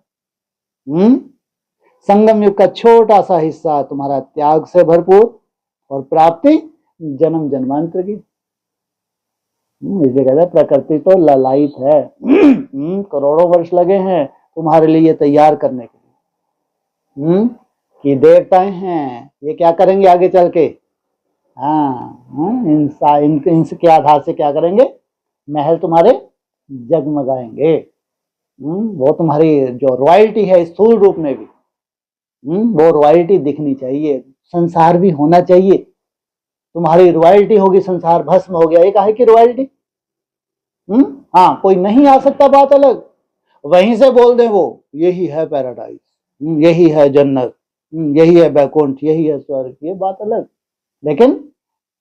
संगम युग का छोटा सा हिस्सा तुम्हारा त्याग से भरपूर, और प्राप्ति जन्म जन्मांतर की। इसलिए कहते हैं प्रकृति तो ललायत है। करोड़ों वर्ष लगे हैं तुम्हारे लिए ये तैयार करने के लिए कि देवताएं हैं, ये क्या करेंगे आगे चल के? इनके आधार से क्या करेंगे? महल तुम्हारे जगमगाएंगे। वो तुम्हारी जो रॉयल्टी है स्थूल रूप में भी, वो रॉयल्टी दिखनी चाहिए, संसार भी होना चाहिए। तुम्हारी रॉयल्टी होगी, संसार भस्म हो गया, ये काहे की रॉयल्टी? हाँ, कोई नहीं आ सकता, बात अलग। वहीं से बोल दे वो, यही है पैराडाइज, यही है जन्नत, यही है बैकुंठ, यही है स्वर्ग, ये बात अलग। लेकिन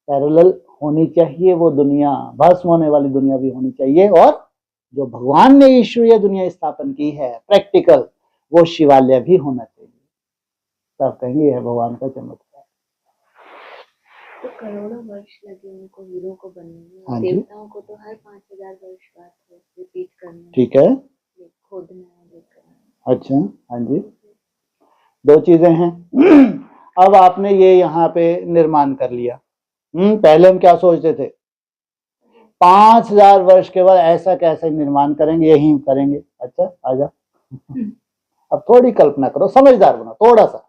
पैरेलल होनी चाहिए वो दुनिया, भस्म होने वाली दुनिया भी होनी चाहिए, और जो भगवान ने ईश्वरीय दुनिया स्थापन की है प्रैक्टिकल, वो शिवालय भी होना चाहिए। सब कहेंगे है भगवान का चमत्कार। तो करोड़ों वर्ष लगे उनको हीरो को बनने में, हाँ जी, देवताओं को तो हर 5000 वर्ष बाद रिपीट करना, ठीक है, खोदना है। अच्छा, हाँ जी, दो चीजें हैं। अब आपने ये यहाँ पे निर्माण कर लिया। पहले हम क्या सोचते थे, 5000 वर्ष के बाद ऐसा कैसे निर्माण करेंगे, यही करेंगे। अच्छा, आजा, अब थोड़ी कल्पना करो, समझदार बनो थोड़ा सा,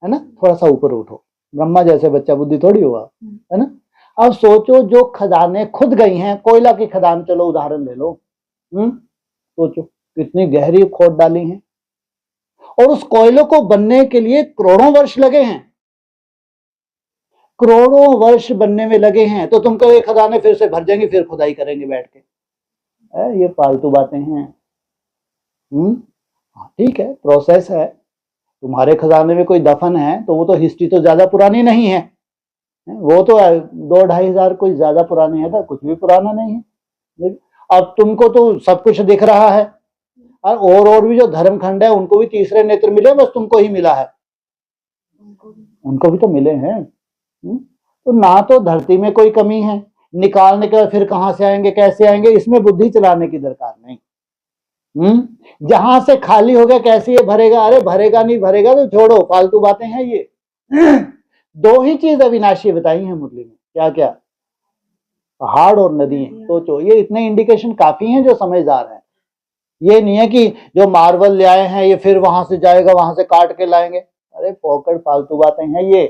है ना, थोड़ा सा ऊपर उठो, ब्रह्मा जैसे बच्चा बुद्धि थोड़ी हुआ, है ना। अब सोचो जो खदानें खुद गई हैं, कोयला की खदान, चलो उदाहरण ले लो, सोचो कितनी गहरी खोद डाली है, और उस कोयले को बनने के लिए करोड़ों वर्ष लगे हैं, करोड़ों वर्ष बनने में लगे हैं। तो तुम कहो खदानें फिर से भर जाएंगी, फिर खुदाई करेंगे बैठ के, ये फालतू बातें हैं। ठीक है, प्रोसेस है। तुम्हारे खजाने में कोई दफन है तो वो तो हिस्ट्री तो ज्यादा पुरानी नहीं है, वो तो 2-2.5 हजार कोई ज्यादा पुरानी है, था कुछ भी पुराना नहीं है। अब तुमको तो सब कुछ दिख रहा है, और भी जो धर्मखंड है उनको भी तीसरे नेत्र मिले, बस तुमको ही मिला है, उनको भी तो मिले हैं। तो ना तो धरती में कोई कमी है, निकालने के फिर कहां से आएंगे कैसे आएंगे, इसमें बुद्धि चलाने की दरकार नहीं। जहां से खाली हो गया कैसे ये भरेगा, अरे भरेगा नहीं भरेगा तो छोड़ो, फालतू बातें हैं ये। दो ही चीज अविनाशी बताई है मुरली में, क्या क्या, पहाड़ और नदियां। सोचो, ये इतने इंडिकेशन काफी हैं जो समझदार हैं। ये नहीं है कि जो मार्बल ले आए हैं ये फिर वहां से जाएगा, वहां से काट के लाएंगे, अरे पॉकेट फालतू बातें हैं ये।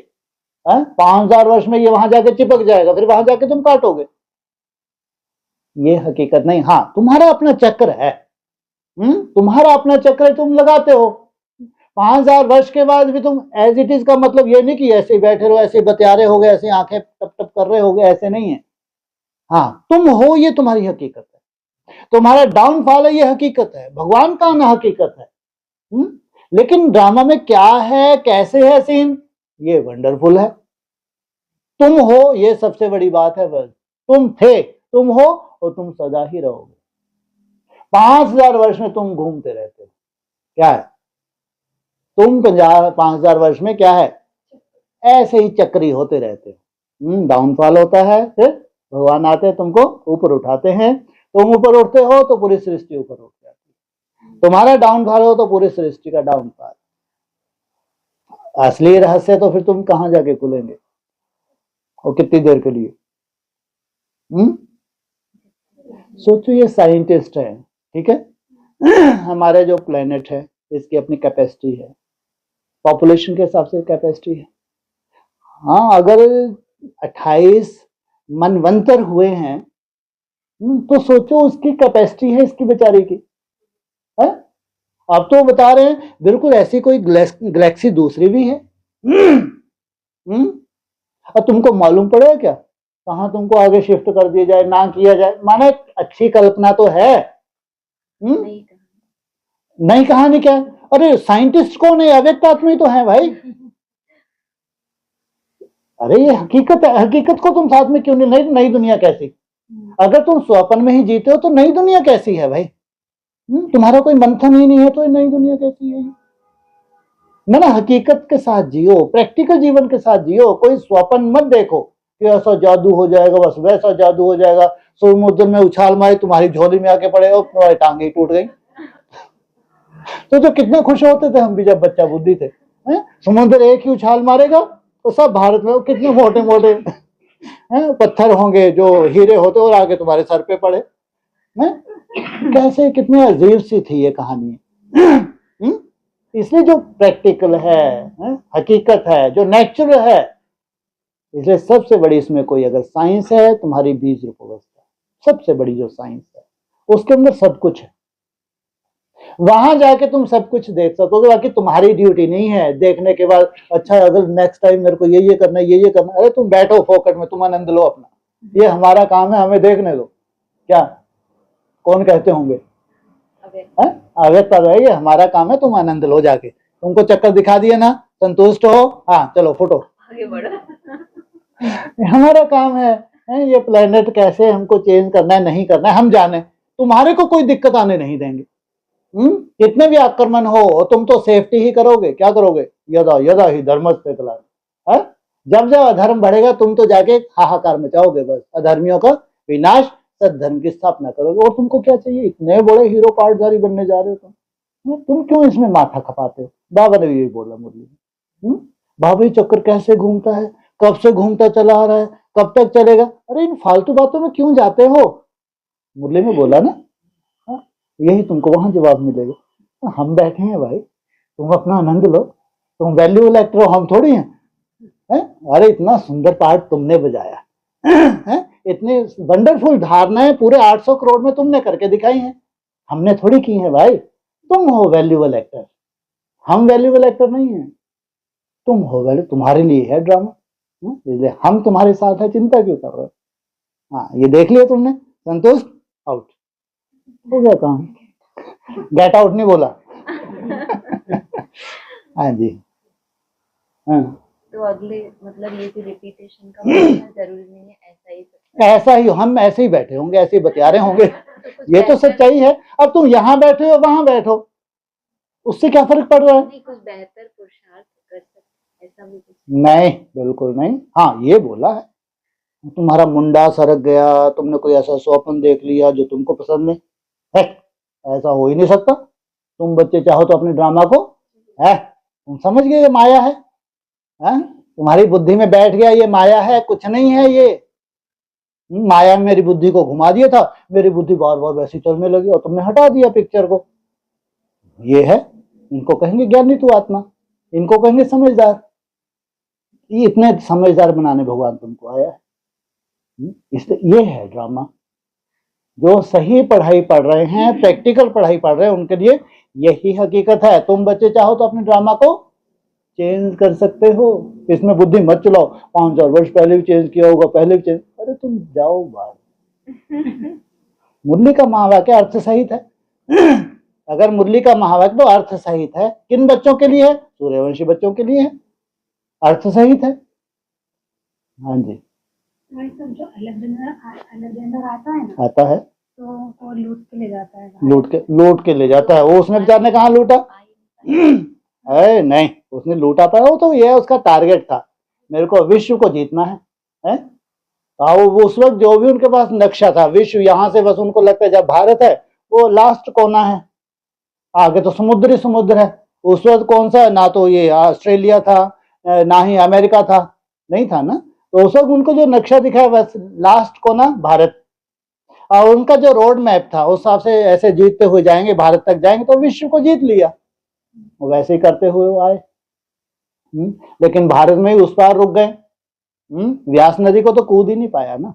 5000 वर्ष में ये वहां जाके चिपक जाएगा, फिर वहां जाके तुम काटोगे, ये हकीकत नहीं। हाँ, तुम्हारा अपना चक्र है, तुम्हारा अपना चक्र तुम लगाते हो। 5000 वर्ष के बाद भी तुम एज इट इज का मतलब ये नहीं कि ऐसे ही बैठे रहो, ऐसे बतियारे हो गए, ऐसे आंखें टप टप कर रहे हो गए, ऐसे नहीं है। हाँ, तुम हो, ये तुम्हारी हकीकत है, तुम्हारा डाउनफॉल है, ये हकीकत है, भगवान का ना हकीकत है। लेकिन ड्रामा में क्या है, कैसे है सीन, ये वंडरफुल है। तुम हो, ये सबसे बड़ी बात है। बस तुम थे, तुम हो, और तुम सदा ही रहोगे। 5000 वर्ष में तुम घूमते रहते हो, क्या है तुम 5000 वर्ष में क्या है, ऐसे ही चक्री होते रहते हो। डाउनफॉल होता है, फिर भगवान आते हैं, तुमको ऊपर उठाते हैं, तुम ऊपर उठते हो तो पूरी सृष्टि ऊपर उठ जाती है। तुम्हारा डाउनफॉल हो तो पूरी सृष्टि का डाउनफॉल। असली रहस्य तो फिर तुम कहां जाके खुलेंगे, और कितनी देर के लिए। सोचो, ये साइंटिस्ट है, ठीक है, हमारे जो प्लेनेट है इसकी अपनी कैपेसिटी है, पॉपुलेशन के हिसाब से कैपेसिटी है। हाँ, अगर 28 मनवंतर हुए हैं तो सोचो उसकी कैपेसिटी है इसकी बेचारी की, है? अब तो बता रहे हैं बिल्कुल ऐसी कोई गैलेक्सी दूसरी भी है। अब तुमको मालूम पड़ेगा क्या कहां तुमको आगे शिफ्ट कर दिया जाए, ना किया जाए, माने अच्छी कल्पना तो है। नई कहानी क्या है, अरे साइंटिस्ट कौन है, अव्यक्त आत्मा ही तो है भाई। अरे ये हकीकत है, हकीकत को तुम साथ में क्यों नहीं, नई दुनिया कैसी, अगर तुम स्वप्न में ही जीते हो तो नई दुनिया कैसी है भाई। तुम्हारा कोई मंथन ही नहीं है तो नई दुनिया कैसी है। ना हकीकत के साथ जियो, प्रैक्टिकल जीवन के साथ जियो, कोई स्वप्न मत देखो कि ऐसा जादू हो जाएगा, बस वैसा जादू हो जाएगा, समुद्र में उछाल मारे तुम्हारी झोली में आके पड़े और तुम्हारी टांगे टूट गई। तो कितने खुश होते थे हम भी जब बच्चा बुद्धि थे, समुद्र एक ही उछाल मारेगा तो सब भारत में कितने मोटे मोटे पत्थर होंगे जो हीरे होते और आगे तुम्हारे सर पे पड़े। कैसे, कितनी अजीब सी थी ये कहानी। इसलिए जो प्रैक्टिकल है, हकीकत है, जो नेचुरल है, इसलिए सबसे बड़ी इसमें कोई अगर साइंस है तुम्हारी बीज रूप अवस्था, सबसे बड़ी जो साइंस है उसके अंदर सब कुछ है। वहां जाके तुम सब कुछ देख सकोगे, बाकी तुम्हारी ड्यूटी नहीं है देखने के बाद अच्छा अगर नेक्स्ट टाइम मेरे को ये करना है, ये करना। अरे तुम बैठो फोकट में, तुम आनंद लो अपना, ये हमारा काम है, हमें देखने दो। क्या कौन कहते होंगे, अव्यक्त है, ये हमारा काम है, तुम आनंद लो जाके, तुमको चक्कर दिखा दिया ना, संतुष्ट हो, हाँ चलो फुटो, हमारा काम है ये प्लेनेट कैसे हमको चेंज करना है, नहीं करना है हम जाने, तुम्हारे को कोई दिक्कत आने नहीं देंगे। कितने भी आक्रमण हो तुम तो सेफ्टी ही करोगे। क्या करोगे? यदा यदा ही धर्मस्य ग्लानिर्भवति, जब जब अधर्म बढ़ेगा तुम तो जाके हाहाकार मचाओगे, बस अधर्मियों का विनाश, सद्धर्म की स्थापना करोगे। और तुमको क्या चाहिए? इतने बड़े हीरो पार्टधारी बनने जा रहे हो तुम क्यों इसमें माथा खपाते हो? बाबा ने यही बोला मुरली में। भाभी चक्कर कैसे घूमता है, कब से घूमता चला आ रहा है, कब तक चलेगा? अरे इन फालतू बातों में क्यों जाते हो? मुरली में बोला ना, यही तुमको वहां जवाब मिलेगा। हम बैठे हैं भाई, तुम अपना आनंद लो, तुम वैल्यूएबल एक्टर हो, हम थोड़ी हैं। अरे इतना सुंदर पार्ट तुमने बजाया है, इतने वंडरफुल धारणाएं पूरे 800 करोड़ में तुमने करके दिखाई हैं, हमने थोड़ी की है भाई। तुम हो वैल्यूएबल एक्टर, हम वैल्यूएबल एक्टर नहीं है। तुम हो वैल्यू, तुम्हारे लिए है ड्रामा, इसलिए हम तुम्हारे साथ है, चिंता क्यों कर रहे हो? हाँ, ये देख लिया तुमने, संतुष्ट? आउट हो गया काम, गेट आउट नहीं बोला। हाँ जी, हाँ। तो अगले मतलब ये भी रिपीटेशन का मतलब जरूरी नहीं है, ऐसा ही हम ऐसे ही बैठे होंगे, ऐसे ही बतिया रहे होंगे। ये तो सच्चाई है। अब तुम यहाँ बैठे हो वहां बैठो, उससे क्या फर्क पड़ रहा है? नहीं, कुछ बेहतर पुरुषार्थ कर सकते, ऐसा भी कुछ नहीं, बिल्कुल नहीं। हाँ, ये बोला है, तुम्हारा मुंडा सरक गया, तुमने कोई ऐसा स्वप्न देख लिया जो तुमको पसंद नहीं है, ऐसा हो ही नहीं सकता। तुम बच्चे चाहो तो अपने ड्रामा को है, तुम समझ गए ये माया है, तुम्हारी बुद्धि में बैठ गया ये माया है, कुछ नहीं है ये। माया ने मेरी बुद्धि को घुमा दिया था, मेरी बुद्धि बार बार वैसी चलने लगी और तुमने हटा दिया पिक्चर को। ये है, इनको कहेंगे ज्ञानी तू आत्मा, इनको कहेंगे समझदार। ये इतने समझदार बनाने भगवान तुमको आया है। इसलिए ये है ड्रामा। जो सही पढ़ाई पढ़ रहे हैं, प्रैक्टिकल पढ़ाई पढ़ रहे हैं, उनके लिए यही हकीकत है। तुम बच्चे चाहो तो अपने ड्रामा को चेंज कर सकते हो, इसमें बुद्धि मत चलाओ। 5,000 वर्ष पहले भी चेंज किया होगा, पहले भी चेंज। अरे तुम जाओ बाहर। मुरली का महावाक्य अर्थ सहित है। अगर मुरली का महावाक्य तो अर्थ सहित है, किन बच्चों के लिए है? सूर्यवंशी बच्चों के लिए है, अर्थ सहित है। हाँ जी, जो अलेक्जेंडर आता है ना, आता है तो वो लूट के ले जाता है, लूट के ले जाता है। वो उसने बेचारे ने कहाँ लूटा? अरे नहीं, उसने लूटा था, वो तो ये उसका टारगेट था, मेरे को विश्व को जीतना है। वो उस वक्त जो भी उनके पास नक्शा था विश्व, यहाँ से बस उनको लगता है जब भारत है वो लास्ट कोना है, आगे तो समुद्र ही समुद्र है। उस वक्त कौन सा, ना तो ये ऑस्ट्रेलिया था ना ही अमेरिका था, नहीं था ना। तो उस वक्त उनको जो नक्शा दिखा बस लास्ट कोना भारत, और उनका जो रोड मैप था उस हिसाब से ऐसे जीतते हुए जाएंगे, भारत तक जाएंगे तो विश्व को जीत लिया। वैसे ही करते हुए वो आए, लेकिन भारत में ही उस पार रुक गए। व्यास नदी को तो कूद ही नहीं पाया ना।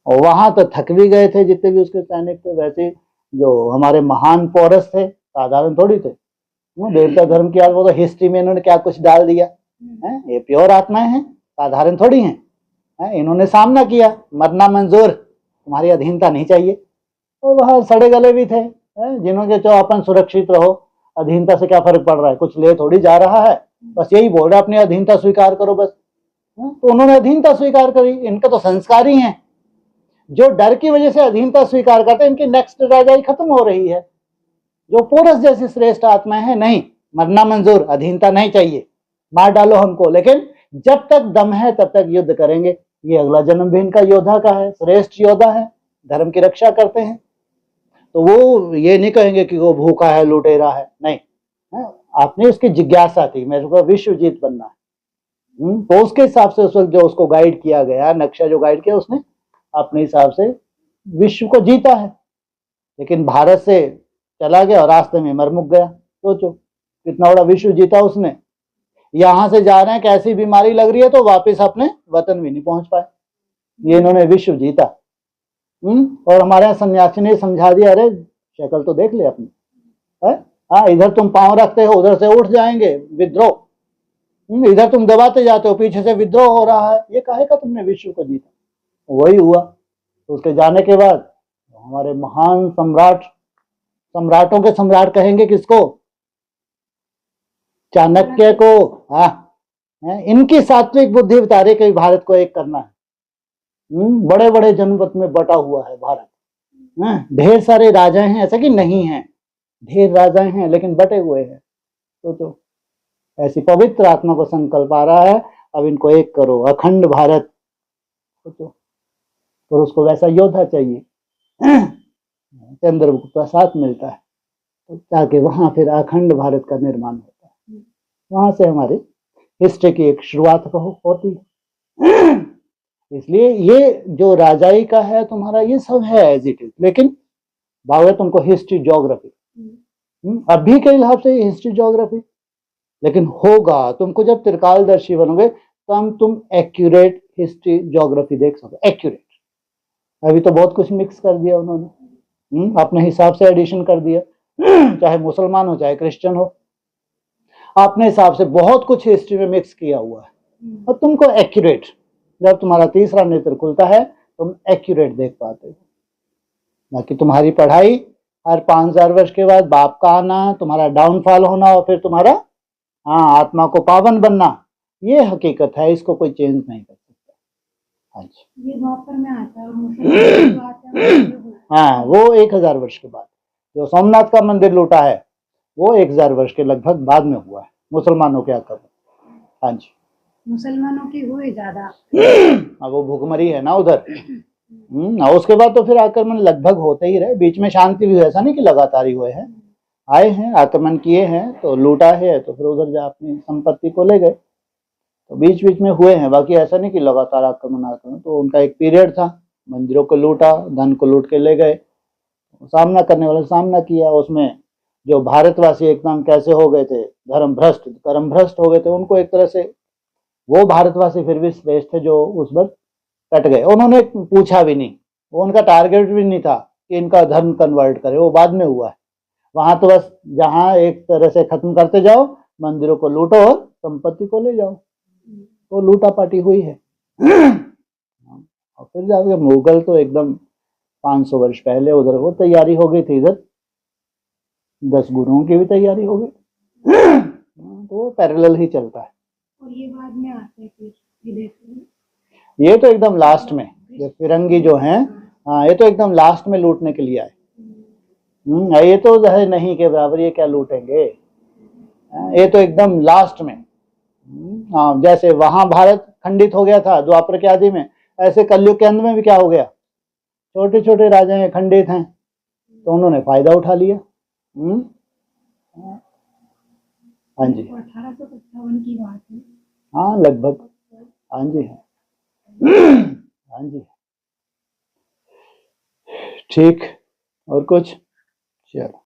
और वहां तो थक भी गए थे जितने भी उसके सैनिक थे। वैसे जो हमारे महान पौरस थे साधारण थोड़ी थे। देवता धर्म की वो तो हिस्ट्री में इन्होंने क्या कुछ डाल दिया है। ये प्योर आत्माएं हैं, साधारण थोड़ी हैं। इन्होंने सामना किया, मरना मंजूर, तुम्हारी अधीनता नहीं चाहिए। और वहां सड़े गले भी थे जिन्होंने जो अपन सुरक्षित रहो, अधीनता से क्या फर्क पड़ रहा है, कुछ ले थोड़ी जा रहा है, बस यही बोल रहा है अपनी अधीनता स्वीकार करो बस। तो उन्होंने अधीनता स्वीकार करी, इनका तो संस्कार ही है। जो डर की वजह से अधीनता स्वीकार करते हैं, इनकी नेक्स्ट राजाई खत्म हो रही है। जो पोरस जैसी श्रेष्ठ आत्माएं हैं, नहीं, मरना मंजूर, अधीनता नहीं चाहिए, मार डालो हमको, लेकिन जब तक दम है तब तक युद्ध करेंगे। ये अगला जन्म भी इनका योद्धा का है, श्रेष्ठ योद्धा है, धर्म की रक्षा करते हैं। तो वो ये नहीं कहेंगे कि वो भूखा है, लुटेरा है, नहीं। आपने उसकी जिज्ञासा थी, मेरे को विश्व जीत बनना है। तो उसके हिसाब से उस वक्त जो उसको गाइड किया गया, नक्शा जो गाइड किया, उसने अपने हिसाब से विश्व को जीता है। लेकिन भारत से चला गया और रास्ते में मरमुक गया। सोचो कितना बड़ा विश्व जीता उसने। यहां से जा रहे हैं, कैसी बीमारी लग रही है तो वापस अपने वतन भी नहीं पहुंच पाए। ये इन्होंने विश्व जीता। और हमारे यहाँ सन्यासी ने समझा दिया, अरे शक्ल तो देख ले अपनी है। हाँ, इधर तुम पांव रखते हो उधर से उठ जाएंगे विद्रोह, इधर तुम दबाते जाते हो पीछे से विद्रोह हो रहा है। ये काहे का तुमने विश्व को जीता? वही हुआ। तो उसके जाने के बाद हमारे महान सम्राटों के सम्राट कहेंगे किसको? चाणक्य को। इनकी सात्विक बुद्धि बता रही कि भारत को एक करना है। बड़े बड़े जनपद में बटा हुआ है भारत, ढेर सारे राजा हैं ऐसा कि नहीं है, ढेर राजा हैं लेकिन बटे हुए हैं। तो ऐसी पवित्र आत्मा को संकल्प आ रहा है, अब इनको एक करो, अखंड भारत। तो उसको वैसा योद्धा चाहिए, चंद्रगुप्त प्रसाद मिलता है, तो ताकि वहां फिर अखंड भारत का निर्माण होता है। वहां से हमारी हिस्ट्री की एक शुरुआत होती है। इसलिए ये जो राजाई का है तुम्हारा, ये सब है एज इट इज, लेकिन भाव है तुमको हिस्ट्री ज्योग्राफी, अभी के हिसाब से हिस्ट्री ज्योग्राफी, लेकिन होगा तुमको जब त्रिकालदर्शी बनोगे तो तुम एक्यूरेट हिस्ट्री ज्योग्राफी देख सकोगे, एक्यूरेट। अभी तो बहुत कुछ मिक्स कर दिया उन्होंने, अपने हिसाब से एडिशन कर दिया, चाहे मुसलमान हो चाहे क्रिश्चियन हो, अपने हिसाब से बहुत कुछ हिस्ट्री में मिक्स किया हुआ है। और तुमको एक्यूरेट, जब तुम्हारा तीसरा नेत्र खुलता है तुम एक्यूरेट देख पाते हो। बाकी तुम्हारी पढ़ाई हर 5000 वर्ष के बाद बाप का आना, तुम्हारा डाउनफॉल होना और फिर तुम्हारा आत्मा को पावन बनना, ये हकीकत है, इसको कोई चेंज नहीं कर सकता। ये द्वापर में आता है और मुसलमान जो आता है वो 1000 वर्ष के बाद। जो सोमनाथ का मंदिर लूटा है वो 1000 वर्ष के लगभग बाद में हुआ है, मुसलमानों के आक्रमण। हाँ जी, मुसलमानों की हुए ज्यादा, वो भूखमरी है ना उधर। उसके बाद तो फिर आक्रमण लगभग होते ही रहे, बीच में शांति भी, ऐसा नहीं कि लगातार ही हुए हैं, आए हैं आक्रमण किए हैं तो लूटा है, तो फिर उधर जा अपनी संपत्ति को ले गए, तो बीच बीच में हुए हैं। बाकी ऐसा नहीं कि लगातार आक्रमण, तो उनका एक पीरियड था, मंदिरों को लूटा, धन को लूट के ले गए, सामना करने वाले सामना किया। उसमें जो भारतवासी एकदम कैसे हो गए थे, धर्म भ्रष्ट कर्म भ्रष्ट हो गए थे, उनको एक तरह से वो भारतवासी फिर भी श्रेष्ठ थे जो उस पर कट गए। उन्होंने पूछा भी नहीं, वो उनका टारगेट भी नहीं था कि इनका धर्म कन्वर्ट करे, वो बाद में हुआ है। वहां तो बस जहां एक तरह से खत्म करते जाओ, मंदिरों को लूटो और संपत्ति को ले जाओ, तो लूटा पाटी हुई है। और फिर जाके मुगल तो एकदम 500 वर्ष पहले उधर वो तैयारी हो गई थी, इधर 10 गुरुओं की भी तैयारी हो गई। तो वो पैरेलल ही चलता है। और ये बाद में आते हैं फिर विदेश में, ये तो एकदम लास्ट में, ये फिरंगी जो हैं, ये तो एकदम लास्ट में लूटने के लिए आए। ये तो है नहीं के बराबर, ये क्या लूटेंगे, ये तो एकदम लास्ट में। जैसे वहां भारत खंडित हो गया था द्वापर के आदि में, ऐसे कलयुग के अंत में भी क्या हो गया, छोटे छोटे राजा हैं खंडित हैं, तो उन्होंने फायदा उठा लिया। हाँ जी, 1857 की बात है। हाँ लगभग, हाँ जी, हाँ जी, ठीक। और कुछ, चलो।